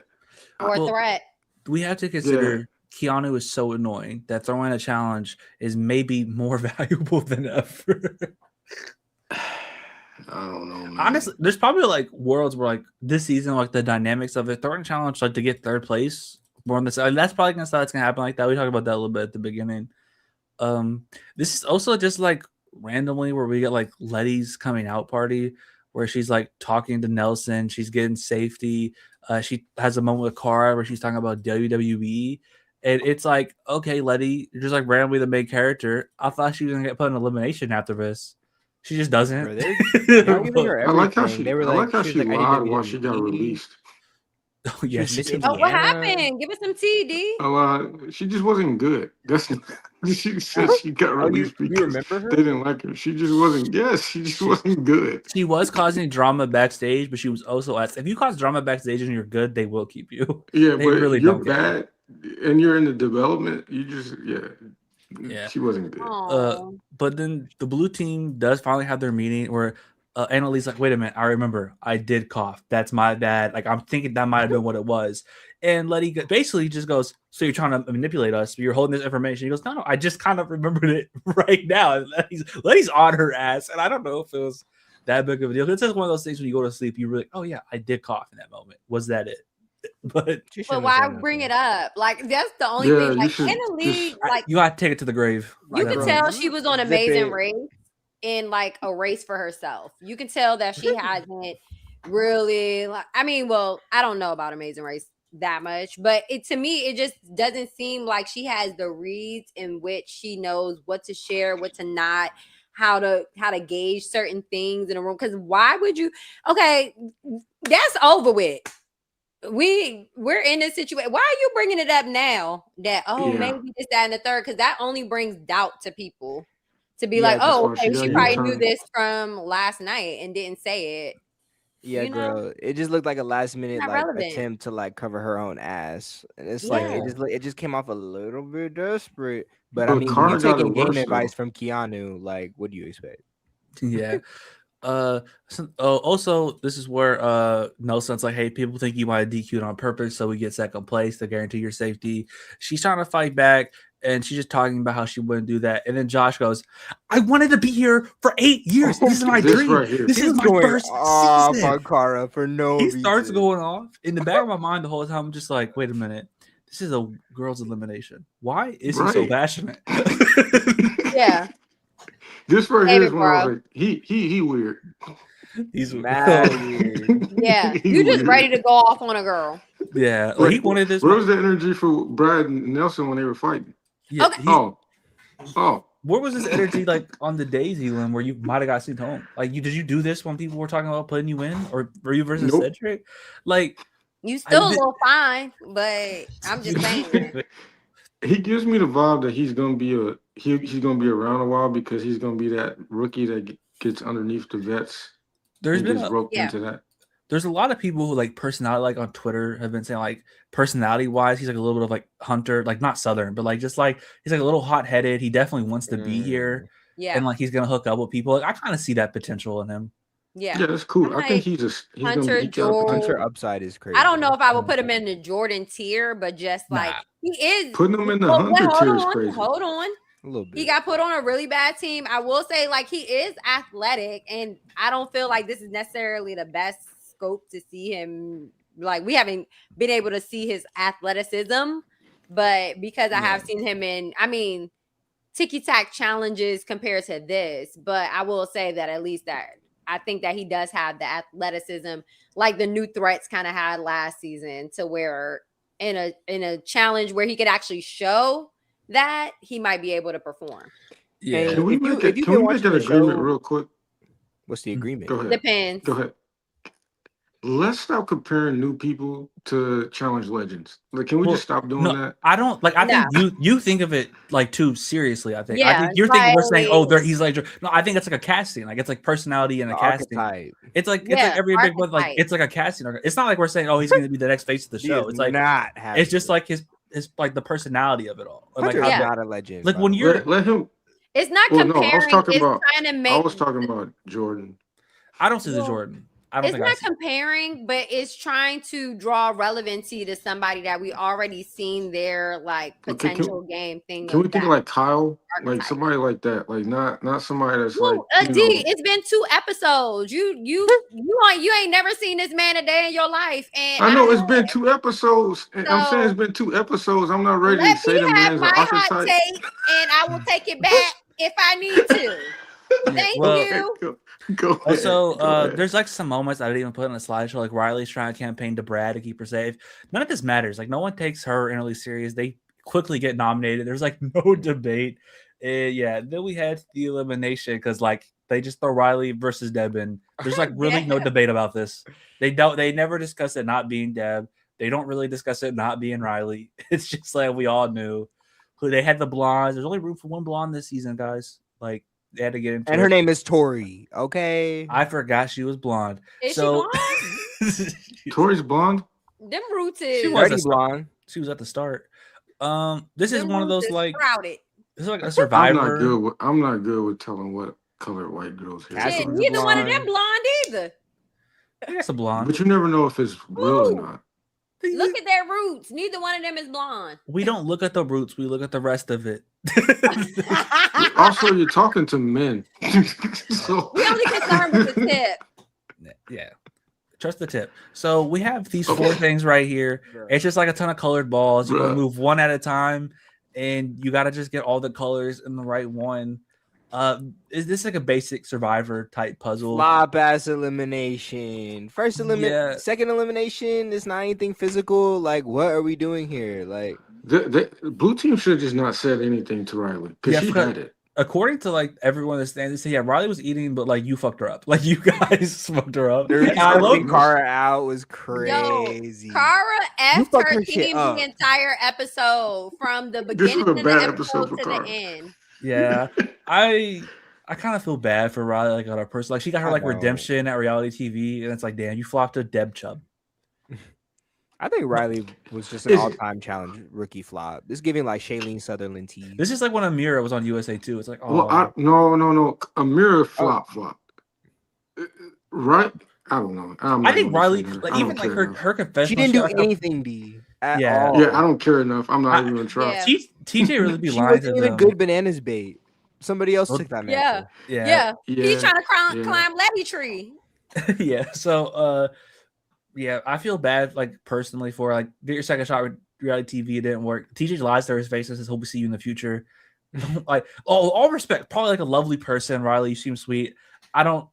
or a Well, threat. we have to yeah. consider Keanu is so annoying that throwing a challenge is maybe more valuable than ever. I don't know, man. Honestly, there's probably like worlds where like this season, like the dynamics of it, throwing a challenge like to get third place more on this. And that's probably gonna start. It's gonna happen like that. We talked about that a little bit at the beginning. This is also just like randomly where we get like Letty's coming out party where she's like talking to Nelson, she's getting safety. She has a moment with Cara where she's talking about WWE. And it's like, okay, Letty, you're just like randomly the main character. I thought she was gonna get put in elimination after this. She just doesn't. Bro, they're giving her I like how everything. They were I like like, how she was she like, I need lied while she got WWE. released. Oh, She yeah, was she missing did. Oh, what Deanna. happened? Give us some tea, D. She just wasn't good. That's she said she got Oh, you released because remember her? they didn't like her. She just wasn't. Yes, she just wasn't good. She was causing drama backstage, but she was also asked, if you cause drama backstage and you're good, they will keep you. Yeah, They but really you're don't care. bad and you're in the development. You just Yeah. She wasn't good. Oh, But then the blue team does finally have their meeting where Annalise like, wait a minute, I remember I did cough. That's my bad. Like I'm thinking that might have been what it was. And Letty basically just goes, so you're trying to manipulate us? You're holding this information. He goes, no, I just kind of remembered it right now. And Letty's on her ass, and I don't know if it was that big of a deal. It's just one of those things when you go to sleep, you really, oh yeah, I did cough in that moment. Was that it? But why bring it up? Like that's the only Yeah, thing. you Like should in the league, just. like you got to take it to the grave. you Like, could bro. tell she was on Zip Amazing it. Race in like a race for herself. You can tell that she hasn't really like. I mean, well, I don't know about Amazing Race that much, but to me, it just doesn't seem like she has the reads in which she knows what to share, what to not. How to gauge certain things in a room. Because why would you? Okay, that's over with. We're in this situation. Why are you bringing it up now? That Yeah. maybe this, that, and the third, because that only brings doubt to people to be Yeah, like, that's oh, why she okay, got she you probably turned. knew this from last night and didn't say it. Yeah, You know? girl. It just looked like a last minute Not like relevant. attempt to like cover her own ass. And it's like Yeah. it just came off a little bit desperate. But I But mean, when Cara you got it taking game worse, advice though. from Keanu, like what do you expect? Yeah. Also, this is where Nelson's like, hey, people think you might have DQ'd on purpose, so we get second place to guarantee your safety. She's trying to fight back, and she's just talking about how she wouldn't do that. And then Josh goes, I wanted to be here for 8 years. This is my This dream. right here. This He is was my going first off season. on Cara for no He reason. starts going off. In the back of my mind the whole time, I'm just like, wait a minute. This is a girl's elimination. Why is he so Right. passionate? Yeah. This right Save here it, is when I was bro. like, he weird. He's Mad weird. Yeah. He You just weird. ready to go off on a girl. yeah. Like Like, he wanted this. where was the energy for Brad and Nelson when they were fighting? Yeah, Okay. Oh, where was this energy like on the Daisy Limb where you might have got sent home? Like, did you do this when people were talking about putting you in, or were you versus Nope. Cedric? Like, You still a little fine, but I'm just saying. he gives me the vibe that he's gonna be he's gonna be around a while because he's gonna be that rookie that gets underneath the vets there's and been gets roped into that. there's a lot of people who like personality, like on Twitter, have been saying like personality wise, he's like a little bit of like Hunter, like not Southern, but like just like he's like a little hot headed. He definitely wants to be here, Yeah. and like he's gonna hook up with people. Like I kind of see that potential in him. Yeah. Yeah, that's cool. I'm I think like, he's Hunter, gonna he got a Joel. potential. Hunter upside is crazy. I don't know if I would put him in the Jordan tier, but just like Nah. he is Putting him in the Well, Hunter hold tier is on, crazy. hold on. A little bit. He got put on a really bad team. I will say, like, he is athletic, and I don't feel like this is necessarily the best scope to see him. Like, we haven't been able to see his athleticism, but because I have seen him in, I mean, ticky tack challenges compared to this, but I will say that at least that I think that he does have the athleticism, like the new threats kind of had last season, to where in a challenge where he could actually show that he might be able to perform. Yeah. Can we If you- make if it? you've Can been we make watching an the agreement show- real quick? What's the agreement? Go ahead. Depends. Go ahead. Let's stop comparing new people to challenge legends. Like, can we Well, just stop doing no, that? I don't like. I No. think you think of it like too seriously. I think. I Yeah, think you're thinking we're saying, like- oh, he's like. No, I think it's like a casting. Like it's like personality and a The casting. archetype. It's like Yeah, every big one. Like archetype. it's like a casting. It's not like we're saying, oh, he's going to be the next face of the He show. is It's like not having it's just it. like his like the personality of it all. And, like Hunter is how Yeah. not a legend. like by when the way. you're Let him. It's not Well, no, comparing. I was talking it's about. trying to I make. was talking about Jordan. I don't see the Well, Jordan. I don't It's think I not see. comparing, but it's trying to draw relevancy to somebody that we already seen their like Okay, potential game thing. Can we of think that like Kyle, like archetype. somebody like that, like not somebody that's Well, like D, you know. it's been 2 episodes. You ain't never seen this man a day in your life, and I know it's don't been 2 episodes. And I'm saying So- it's been 2 episodes. I'm not ready to let say me the have man's my an hot archetype. take, and I will take it back if I need to. Thank Well- you. Go ahead. Also, Go ahead. there's like some moments I didn't even put on the slideshow. Like Riley's trying to campaign to Brad to keep her safe. None of this matters. Like no one takes her really serious. They quickly get nominated. There's like no debate. Yeah. Then we had the elimination because like they just throw Riley versus Deb in. There's like really no Yeah. debate about this. They never discuss it not being Deb. They don't really discuss it not being Riley. It's just like we all knew who they had the blondes. There's only room for one blonde this season, guys. Like they had to get into And it. her name is Tori. Okay. I forgot she was blonde. Is so she Tori's blonde. blonde? Them roots is She was Dirty a- blonde. she was at the start. This is them one of roots those is like sprouted. this is like a I'm survivor. not good with telling what color white girls hair. Cassie Shit, was a neither one of them blonde. blonde either. I guess a blonde. But you never know if it's real or Ooh. not. Look at their roots. Neither one of them is blonde. We don't look at the roots. We look at the rest of it. Also, you're talking to men. So We only concerned with the tip. Yeah. Trust the tip. So we have these 4 Okay. things right here. It's just like a ton of colored balls. You Bruh. move one at a time, and you got to just get all the colors in the right one. Is this like a basic survivor type puzzle? Flop ass elimination. First Yeah. second elimination. It's not anything physical. Like, what are we doing here? Like, the blue team should have just not said anything to Riley because Yeah, she because- had it. According to like everyone that's standing, they say yeah, Riley was eating, but like you fucked her up. Like you guys fucked her up. the And I love reason Kara out was crazy. Kara effed fucked her her shit team up. the entire episode from the This beginning was a of the bad episode episode for to the Kara. end. Yeah, I kind of feel bad for Riley, like on her person. Like she got her I like know. redemption at reality TV, and it's like, damn, you flopped a Deb Chubb. I think Riley was just an Is- all-time challenge rookie flop. This giving like Shailene Sutherland tea. This is like when Amira was on USA too. It's like, oh, Well, no. Amira flop. Right? I don't know. I think Riley, like like even like her confession, She didn't do anything, D. At Yeah. all. Yeah, I don't care enough. I'm not I- even gonna try. Yeah. TJ really be She lying to wasn't even them. good bananas bait. Somebody else Well, took that Yeah. mantle. Yeah. Yeah, He's trying to yeah. climb Levy Tree. Yeah. So, yeah, I feel bad, like personally, for like get your second shot with reality TV. It didn't work. TJ lies to his face and says, "Hope we see you in the future." Like, all respect, probably like a lovely person. Riley, you seem sweet. I don't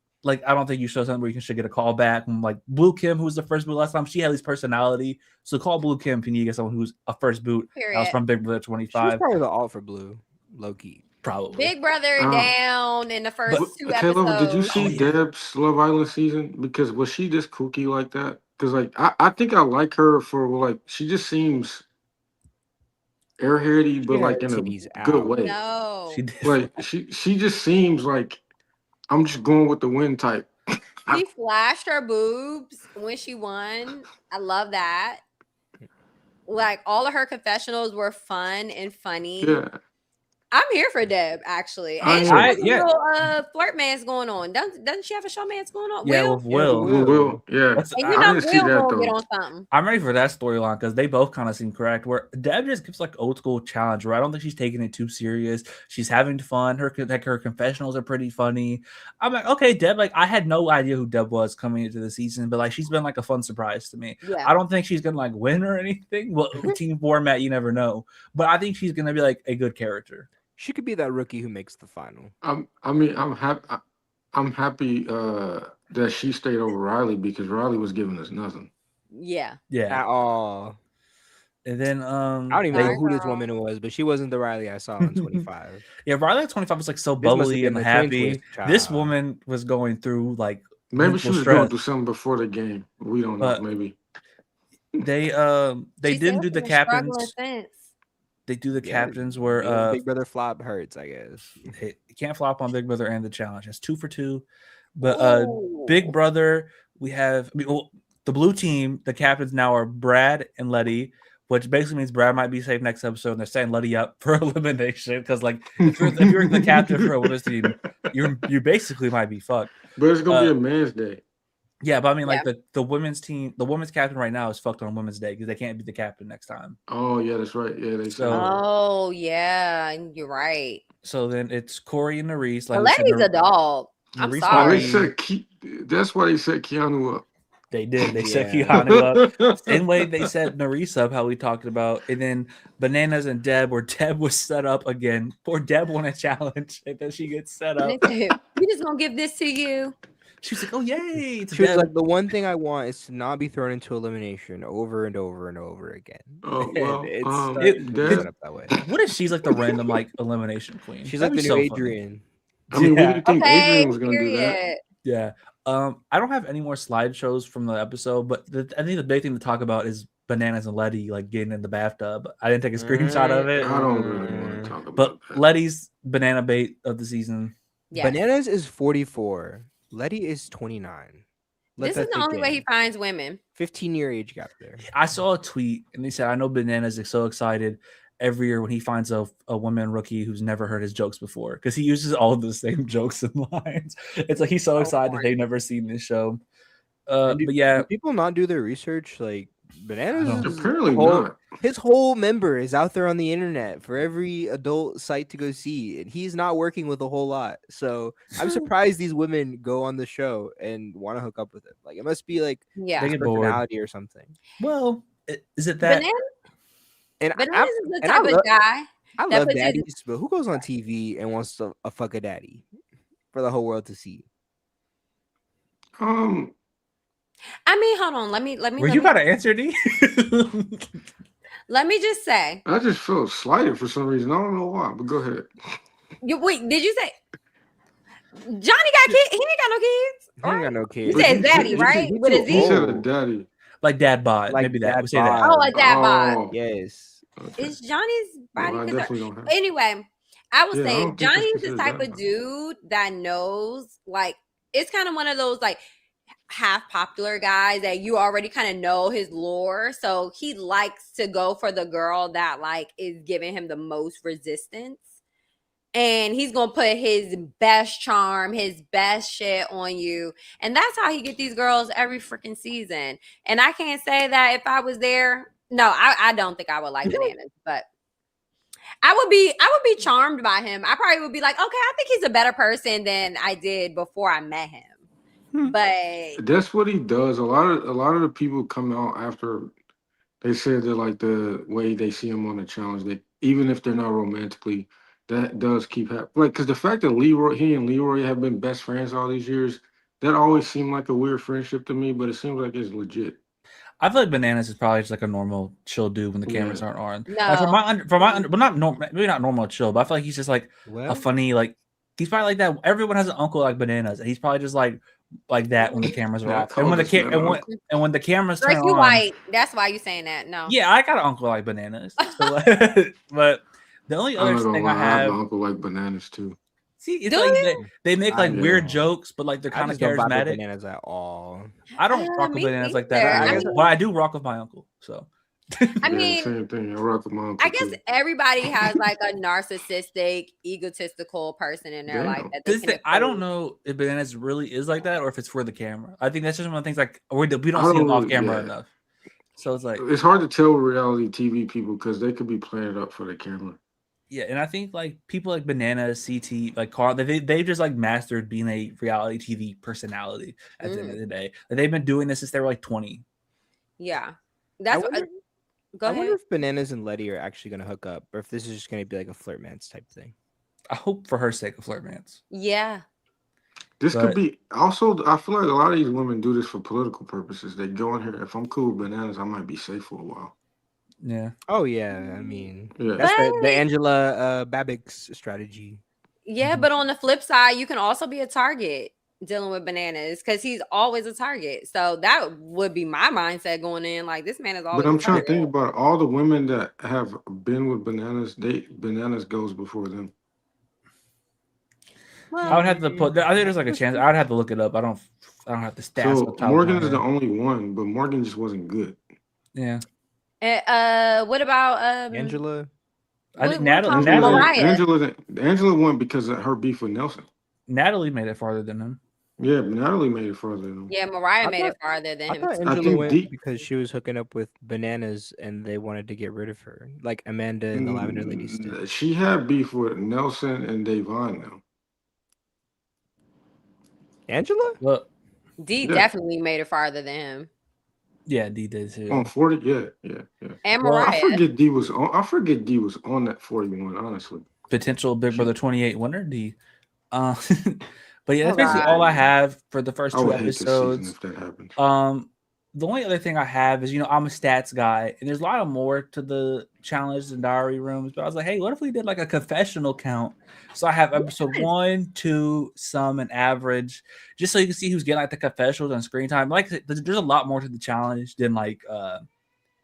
think you show something where you should get a call back. And like Blue Kim, who was the first boot last time, she had his personality. So call Blue Kim if you need to get someone who's a first boot. That was Period. from Big Brother She was 25, probably the alt for blue, low key. probably. Big Brother down in the first But- 2 Caleb, episodes. did you see Oh, yeah. Deb's Love Island season? Because was she this kooky like that? Because like I think I like her for like she just seems airheady, but had like her in a titties good out. way. No. She did. Like she just seems like I'm just going with the wind type. She flashed her boobs when she won. I love that. Like all of her confessionals were fun and funny. Yeah. I'm here for Deb, actually. I And she am. has a Yeah. little flirt mans going on. Doesn't she have a showmance going on? Yeah, Will? with Will. Will. Will. Yeah. That's- And I you know didn't see Will that, gonna get though. on something. I'm ready for that storyline because they both kind of seem correct. Where Deb just gives like old school challenge, where I don't think she's taking it too serious. She's having fun. Her confessionals are pretty funny. I'm like, okay, Deb. Like I had no idea who Deb was coming into the season, but like she's been like a fun surprise to me. Yeah. I don't think she's gonna like win or anything. Well, team format, you never know. But I think she's gonna be like a good character. She could be that rookie who makes the final. I mean, I'm happy. I'm happy that she stayed over Riley because Riley was giving us nothing. Yeah. Yeah, At all. and then I don't even know Sorry, who this girl. woman was, but she wasn't the Riley I saw in 25. yeah, Riley at 25 was like so This must have bubbly been and the twin happy. twist This child. woman was going through like Maybe she mental was going stress, through something before the game. We don't know. but Maybe. they She said didn't do she the been struggling captains. since. They do the Yeah, captains where Big Brother flop hurts, I guess. it can't flop on Big Brother and the challenge. It's 2 for 2. But Big Ooh. Brother, we have the blue team. The captains now are Brad and Letty, which basically means Brad might be safe next episode. And they're setting Letty up for elimination because, like, if you're the captain for a women's team, you basically might be fucked. But it's gonna be a man's day. Yeah, but I mean, Yeah. like the women's team, the women's captain right now is fucked on Women's Day because they can't be the captain next time. Oh yeah, that's right. Yeah, they So- said that. Oh yeah, you're right. So then it's Corey and Nerese. But we said, Letty's a dog. I'm Nerese Oh, sorry. they said that's why they set Keanu up. They did. They set Yeah. Keanu up. Same way they set Nerese up, how we talked about. And then Bananas and Deb, where Deb was set up again. Poor Deb won a challenge, and then she gets set And up. they said, we just gonna give this to you. She's like, "Oh yay!" To She was Deb. like, the one thing I want is to not be thrown into elimination over and over and over again. Oh, And well, it's um, starting to be Deb- set up that way. What if she's like the random like elimination queen? She's That'd like be the new so funny. Adrian. I mean, we Yeah. didn't think Okay, Adrian was gonna do that. period. Yeah. I don't have any more slideshows from the episode, but I think the big thing to talk about is Bananas and Letty like getting in the bathtub. I didn't take a screenshot of it, I don't really want to talk about but that. Letty's banana bait of the season. Yeah. Bananas is 44. Letty is 29. Let This that is the sink only way he in. finds women. 15-year age gap there. I saw a tweet and they said, I know Bananas is so excited every year when he finds a woman rookie who's never heard his jokes before because he uses all the same jokes and lines. It's like he's so excited they've never seen this show. And But yeah, do people not do their research? Like Bananas, is Apparently whole- not. his whole member is out there on the internet for every adult site to go see, and he's not working with a whole lot. So I'm surprised these women go on the show and want to hook up with him. Like it must be like Yeah. They his get bored. personality or something. well, is it that? And Bananas is the and I type of love- guy. I that love puts his- daddies, but who goes on TV and wants to fuck a daddy for the whole world to see? I mean, hold on. Let me Were you about to answer, D? let me just say. I just feel slighted for some reason. I don't know why, but go ahead. Wait, did you say Johnny got kids? He ain't got no kids. He ain't got no kids. You said daddy, right? With a He Z? said a daddy. Like dad bod. Like Maybe that. dad We say that. bod. Oh, like that bod. Oh, Yes. okay. It's Johnny's body. No, I 'cause definitely don't have. anyway, I would Yeah, I say don't think Johnny it's is the considered type that of much. dude that knows, like, it's kind of one of those like half popular guys that you already kind of know his lore. So he likes to go for the girl that like is giving him the most resistance. And he's gonna put his best charm, his best shit on you. And that's how he get these girls every freaking season. And I can't say that if I was there. No, I don't think I would like Bananas, but I would be charmed by him. I probably would be like, okay, I think he's a better person than I did before I met him. But That's what he does. A lot of the people come out after they said that like the way they see him on the challenge, that even if they're not romantically, that does keep happening. Like, because the fact that he and Leroy have been best friends all these years, that always seemed like a weird friendship to me. But it seems like it's legit. I feel like Bananas is probably just like a normal chill dude when the cameras Yeah. aren't on. No. Like well, not normal, maybe not normal chill, but I feel like he's just like Well, a funny, like he's probably like that. Everyone has an uncle like Bananas, and he's probably just like that when the cameras are Yeah, I off, and when the call this man and when the cameras like turn you on. white. That's why you saying that. No. Yeah, I got an uncle like Bananas, so, but the only I'm other not gonna thing lie, I I have have, an uncle like bananas too. see, it's Do like you? they make like I weird know. jokes, but like they're I kind of just don't vibe with charismatic. Bananas at all. I don't rock with me Bananas like neither. that. I But I do rock with my uncle. So I Yeah, mean, same thing. I rock with my uncle I guess too. everybody has like a narcissistic, egotistical person in their Damn. life that they this can thing, I don't oppose. know if Bananas really is like that or if it's for the camera. I think that's just one of the things like we don't I see him don't off really- camera yeah. enough. So it's like, It's hard to tell with reality TV people because they could be playing it up for the camera. yeah, and I think like people like Bananas, CT, like Carl, they've just like mastered being a reality TV personality at the end of the day. Like, they've been doing this since they were like 20. Yeah, I that's wonder, go I ahead. wonder if Bananas and Letty are actually going to hook up, or if this is just going to be like a flirtmance type thing. I hope for her sake of Flirtmans. Yeah, This could But be also. I feel like a lot of these women do this for political purposes. They go in here. If I'm cool with bananas, I might be safe for a while. yeah, Oh yeah, I mean Yeah. that's the But Angela Babbitt's strategy. yeah, but on the flip side, you can also be a target dealing with bananas because he's always a target. So that would be my mindset going in. Like this man is But always a I'm trying to target. think about all the women that have been with bananas. Bananas goes before them. I would Well, have to put. I think there's like a chance. I would have to look it up. I don't have the stats on So the top of Morgan my is the head. only one, but Morgan just wasn't good. Yeah, what about Angela. I think what about Natalie Mariah? Angela won because of her beef with Nelson. Natalie made it farther than him. Yeah, but Natalie made it further than him. Yeah, Mariah I made it thought farther than I him thought too. I Angela think went D. because she was hooking up with bananas and they wanted to get rid of her, like Amanda and the Lavender Ladies did. She had beef with Nelson and Davon now. Angela? Well, D Yeah, definitely made it farther than him. yeah, D did too. on 40. Yeah. And Well, Mariah. I forget D was on. I forget D was on that 41. Honestly, Potential Big Brother 28 winner, D. Uh, but yeah, Oh that's basically God. all I have for the first I two would hate this season episodes. if that happens. The only other thing I have is, I'm a stats guy, and there's a lot of more to the challenge and diary rooms. But I was like, hey, what if we did like a confessional count? So I have episode Yes. 1, 2, some, and average, just so you can see who's getting like the confessionals on screen time. Like, there's a lot more to the challenge than like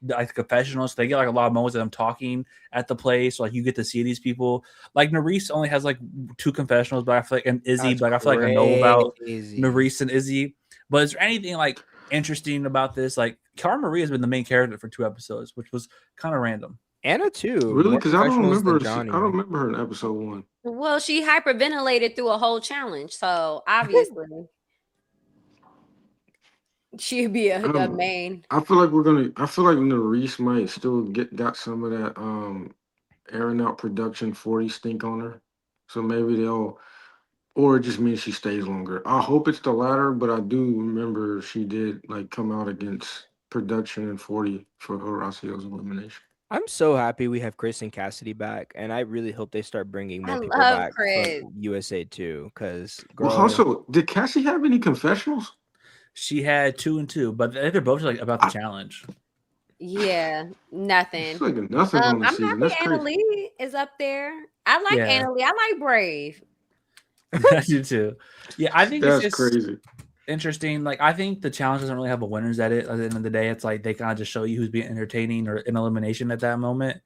the confessionals. They get like a lot of moments of them talking at the place. So, like you get to see these people. Like Nerese only has like 2 confessionals, but I feel like and Izzy, That's but I feel like I know about crazy. Nerese and Izzy. But is there anything like interesting about this? Like Cara Marie has been the main character for 2 episodes, which was kind of random. Anna too. Really, More because I don't professionals remember. than Johnny. I don't remember her in episode 1. Well, she hyperventilated through a whole challenge, so obviously she'd be a main. I feel like we're gonna. I feel like Nerese might still got some of that airing out production 40 stink on her. So maybe they'll, or it just means she stays longer. I hope it's the latter, but I do remember she did like come out against production and 40 for Horacio's elimination. I'm so happy we have Chris and Cassidy back, and I really hope they start bringing more I people love back Chris. from USA too. Because Well, also, did Cassie have any confessionals? She had 2 and 2, but they're both like about the challenge. Yeah, nothing. It's like nothing on the I'm season. happy That's Anna crazy. Lee is up there. I like Yeah. Anna Lee. I like Brave. I do too. Yeah, I think That's it's just crazy. interesting. Like, I think the challenge doesn't really have a winners at it. At the end of the day, it's like they kind of just show you who's being entertaining or in elimination at that moment.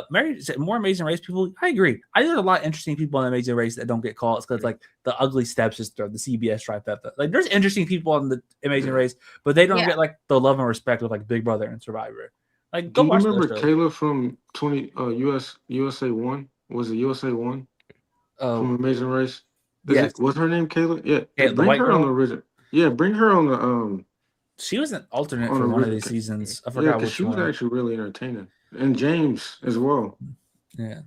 Mary said more Amazing Race people. I agree. I think there's a lot of interesting people in Amazing Race that don't get called because like the ugly stepsister, the CBS trifecta. Like there's interesting people on the Amazing Race, but they don't Yeah. get like the love and respect of like Big Brother and Survivor. Like Do go you watch remember those shows. Kayla from USA 1? Was it USA 1 from Oh, Amazing Race? yes. Was her name Kayla? Yeah. Yeah, the bring white her on girl? the original. Yeah, bring her on the She was an alternate on for the one of original. these seasons. I Yeah, forgot because which she was one. actually really entertaining. And James as well. Yeah.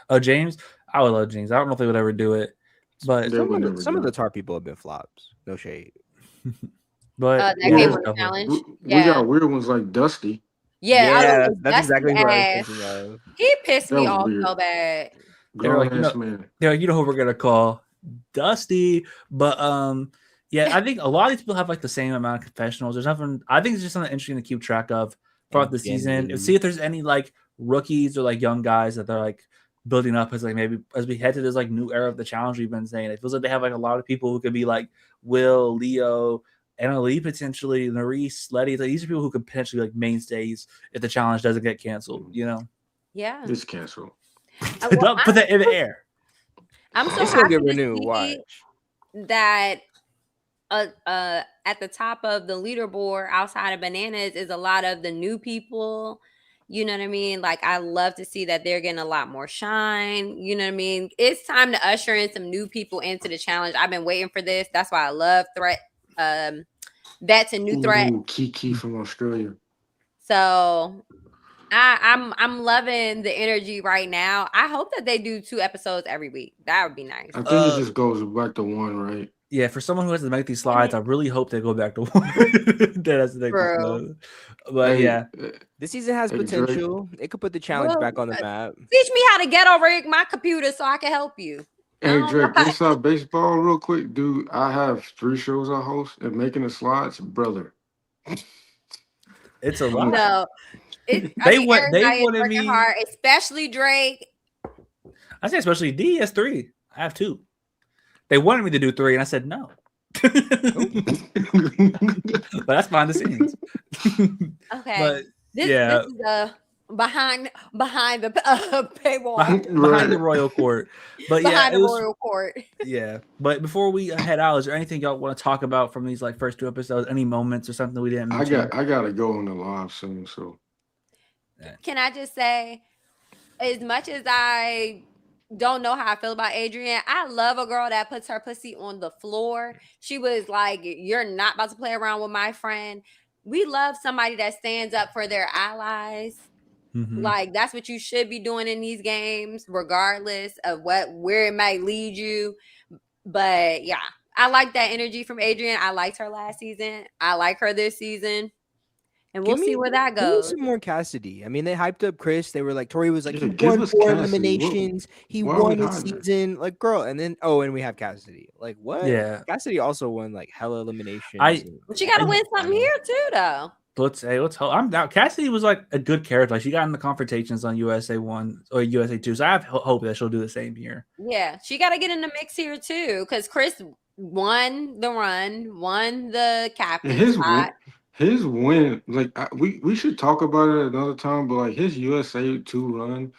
Oh, James. I would love James. I don't know if they would ever do it, but They would never some do of the it. tar people have been flops. No shade. but That yeah, game there's on a the couple. challenge. We Yeah. got weird ones like Dusty. Yeah, that's exactly who I ass. was thinking of. He pissed That me was off weird. so bad. They're Grown like, ass man. they're like, who we're gonna call Dusty. But yeah, I think a lot of these people have like the same amount of confessionals. There's nothing. I think it's just something interesting to keep track of throughout And the season and Jenny. see if there's any like rookies or like young guys that they're like building up as like maybe as we head to this like new era of the challenge. We've been saying it feels like they have like a lot of people who could be like Will, Leo, Anna Lee potentially, Nerese, Letty. Like, these are people who could potentially like mainstays if the challenge doesn't get canceled. Yeah. It's canceled. Don't put that in the air. I'm so It's gonna happy get to renewed. see Watch. that at the top of the leaderboard outside of bananas is a lot of the new people. You know what I mean? Like I love to see that they're getting a lot more shine. You know what I mean? It's time to usher in some new people into the challenge. I've been waiting for this. That's why I love Threat. That's a new threat. Ooh, Kiki from Australia. So I'm loving the energy right now. I hope that they do 2 episodes every week. That would be nice. I think it just goes back to 1, right? Yeah, for someone who has to make these slides, I really hope they go back to one. That has to make these slides. But Hey, yeah, This season has Hey, Drake. potential. It could put the challenge Well, back on the map. Teach me how to ghetto rig my computer so I can help you. Hey Oh Drake, my. inside baseball, real quick, dude. I have 3 shows I host, and making the slides, brother. It's a I'm lot. No. I They mean, want they everybody is wanted working me. hard, especially Drake. I say especially D has 3. I have 2. They wanted me to do 3, and I said no. But that's behind the scenes. Okay. But This yeah, is behind the paywall, behind the right. royal court. But yeah, behind it the was royal court. yeah. But before we head out, is there anything y'all want to talk about from these like first 2 episodes? Any moments or something we didn't mention? I gotta go on the live soon, so Can I just say, as much as I don't know how I feel about Adrian, I love a girl that puts her pussy on the floor. She was like, "You're not about to play around with my friend." We love somebody that stands up for their allies. Mhm. Like that's what you should be doing in these games, regardless of where it might lead you. But yeah, I like that energy from Adrian. I liked her last season. I like her this season. And we'll see where that Give me goes. some more Cassidy. I mean, they hyped up Chris. They were like, Tori was like, yeah, he give won us 4 Cassidy. eliminations. He Why are we won his hiding that? season. Like, girl, and then and we have Cassidy. Like, what? Yeah. Cassidy also won like hella eliminations. I But you got to I win something here too, though. let's hope. I'm down. Cassidy was like a good character. Like she got in the confrontations on USA 1 or USA 2. So I have hope that she'll do the same here. Yeah, she got to get in the mix here too, because Chris won the run, won the And captain spot. his win, like we should talk about it another time. But like his USA 2 run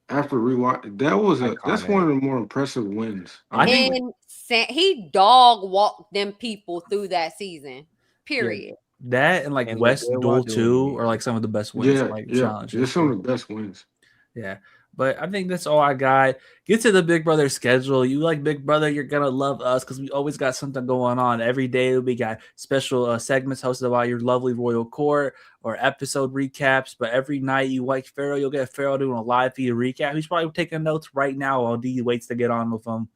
after rewind, that's one Iconic. of the more impressive wins. I I think And he dog walked them people through that season. yeah, Period. that and like And West Duel 2 Wadumi. are like some of the best wins in yeah, like yeah, challenge that's some history. of the best wins. Yeah. But I think that's all I got. Get to the Big Brother schedule. You like Big Brother, you're gonna love us because we always got something going on every day. We got special segments hosted by your lovely royal court or episode recaps. But every night you like Pharaoh, you'll get Pharaoh doing a live feed recap. He's probably taking notes right now while D waits to get on with him.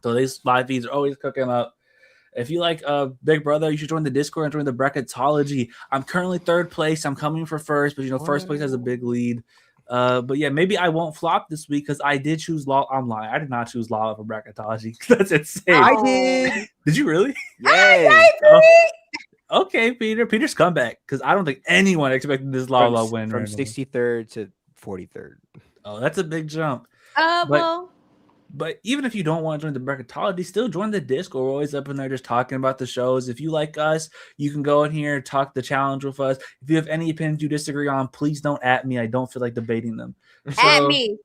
So these live feeds are always cooking up. If you like Big Brother, you should join the Discord and join the bracketology. I'm currently 3rd place. I'm coming for first, but first place has a big lead. But yeah, maybe I won't flop this week because I did choose law online. I did not choose lava for bracketology. That's insane. I did. Did you really? Yes. Okay, Peter. Peter's comeback because I don't think anyone expected this lava win From randomly. 63rd to 43rd. Oh, that's a big jump. But Well, But even if you don't want to join the bracketology, still join the Discord. We're always up in there just talking about the shows. If you like us, you can go in here and talk the challenge with us. If you have any opinions you disagree on, please don't at me. I don't feel like debating them. at me.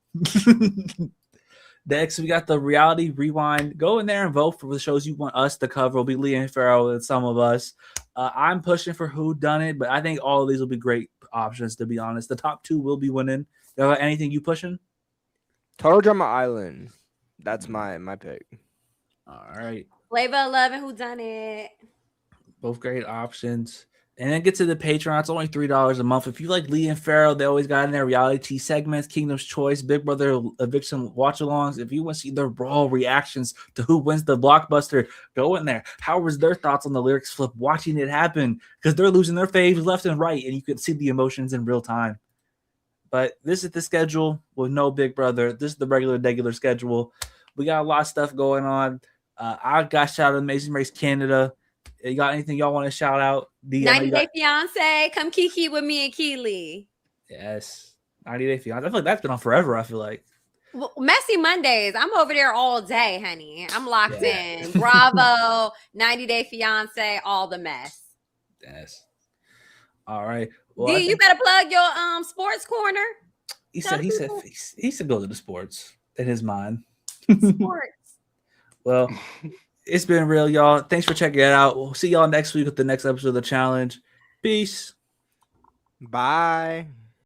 Next, we got the reality rewind. Go in there and vote for the shows you want us to cover. It'll be Leah and Farrell and some of us. I'm pushing for Who Done It, but I think all of these will be great options, to be honest. The top 2 will be winning. Anything you pushing? Total Drama Island. That's my pick. All right. Flavor 11, who done it? Both great options. And then get to the Patreon. It's only $3 a month. If you like Lee and Farrell, they always got in their reality segments, Kingdom's Choice, Big Brother Eviction watch-alongs. If you want to see their raw reactions to who wins the blockbuster, go in there. How was their thoughts on the lyrics flip, watching it happen? Because they're losing their faves left and right, and you can see the emotions in real time. But this is the schedule with no Big Brother. This is the regular schedule. We got a lot of stuff going on. I got shout out Amazing Race Canada. You got anything y'all want to shout out? 90 Day Fiance. Come kiki with me and Keely. Yes. 90 Day Fiance. I feel like that's been on forever, I feel like. Well, Messy Mondays. I'm over there all day, honey. I'm locked in. Bravo, 90 Day Fiance, all the mess. Yes. All right. Well, D, you better plug your sports corner. He said go to the sports in his mind. Sports. Well, it's been real, y'all. Thanks for checking it out. We'll see y'all next week with the next episode of the challenge. Peace. Bye.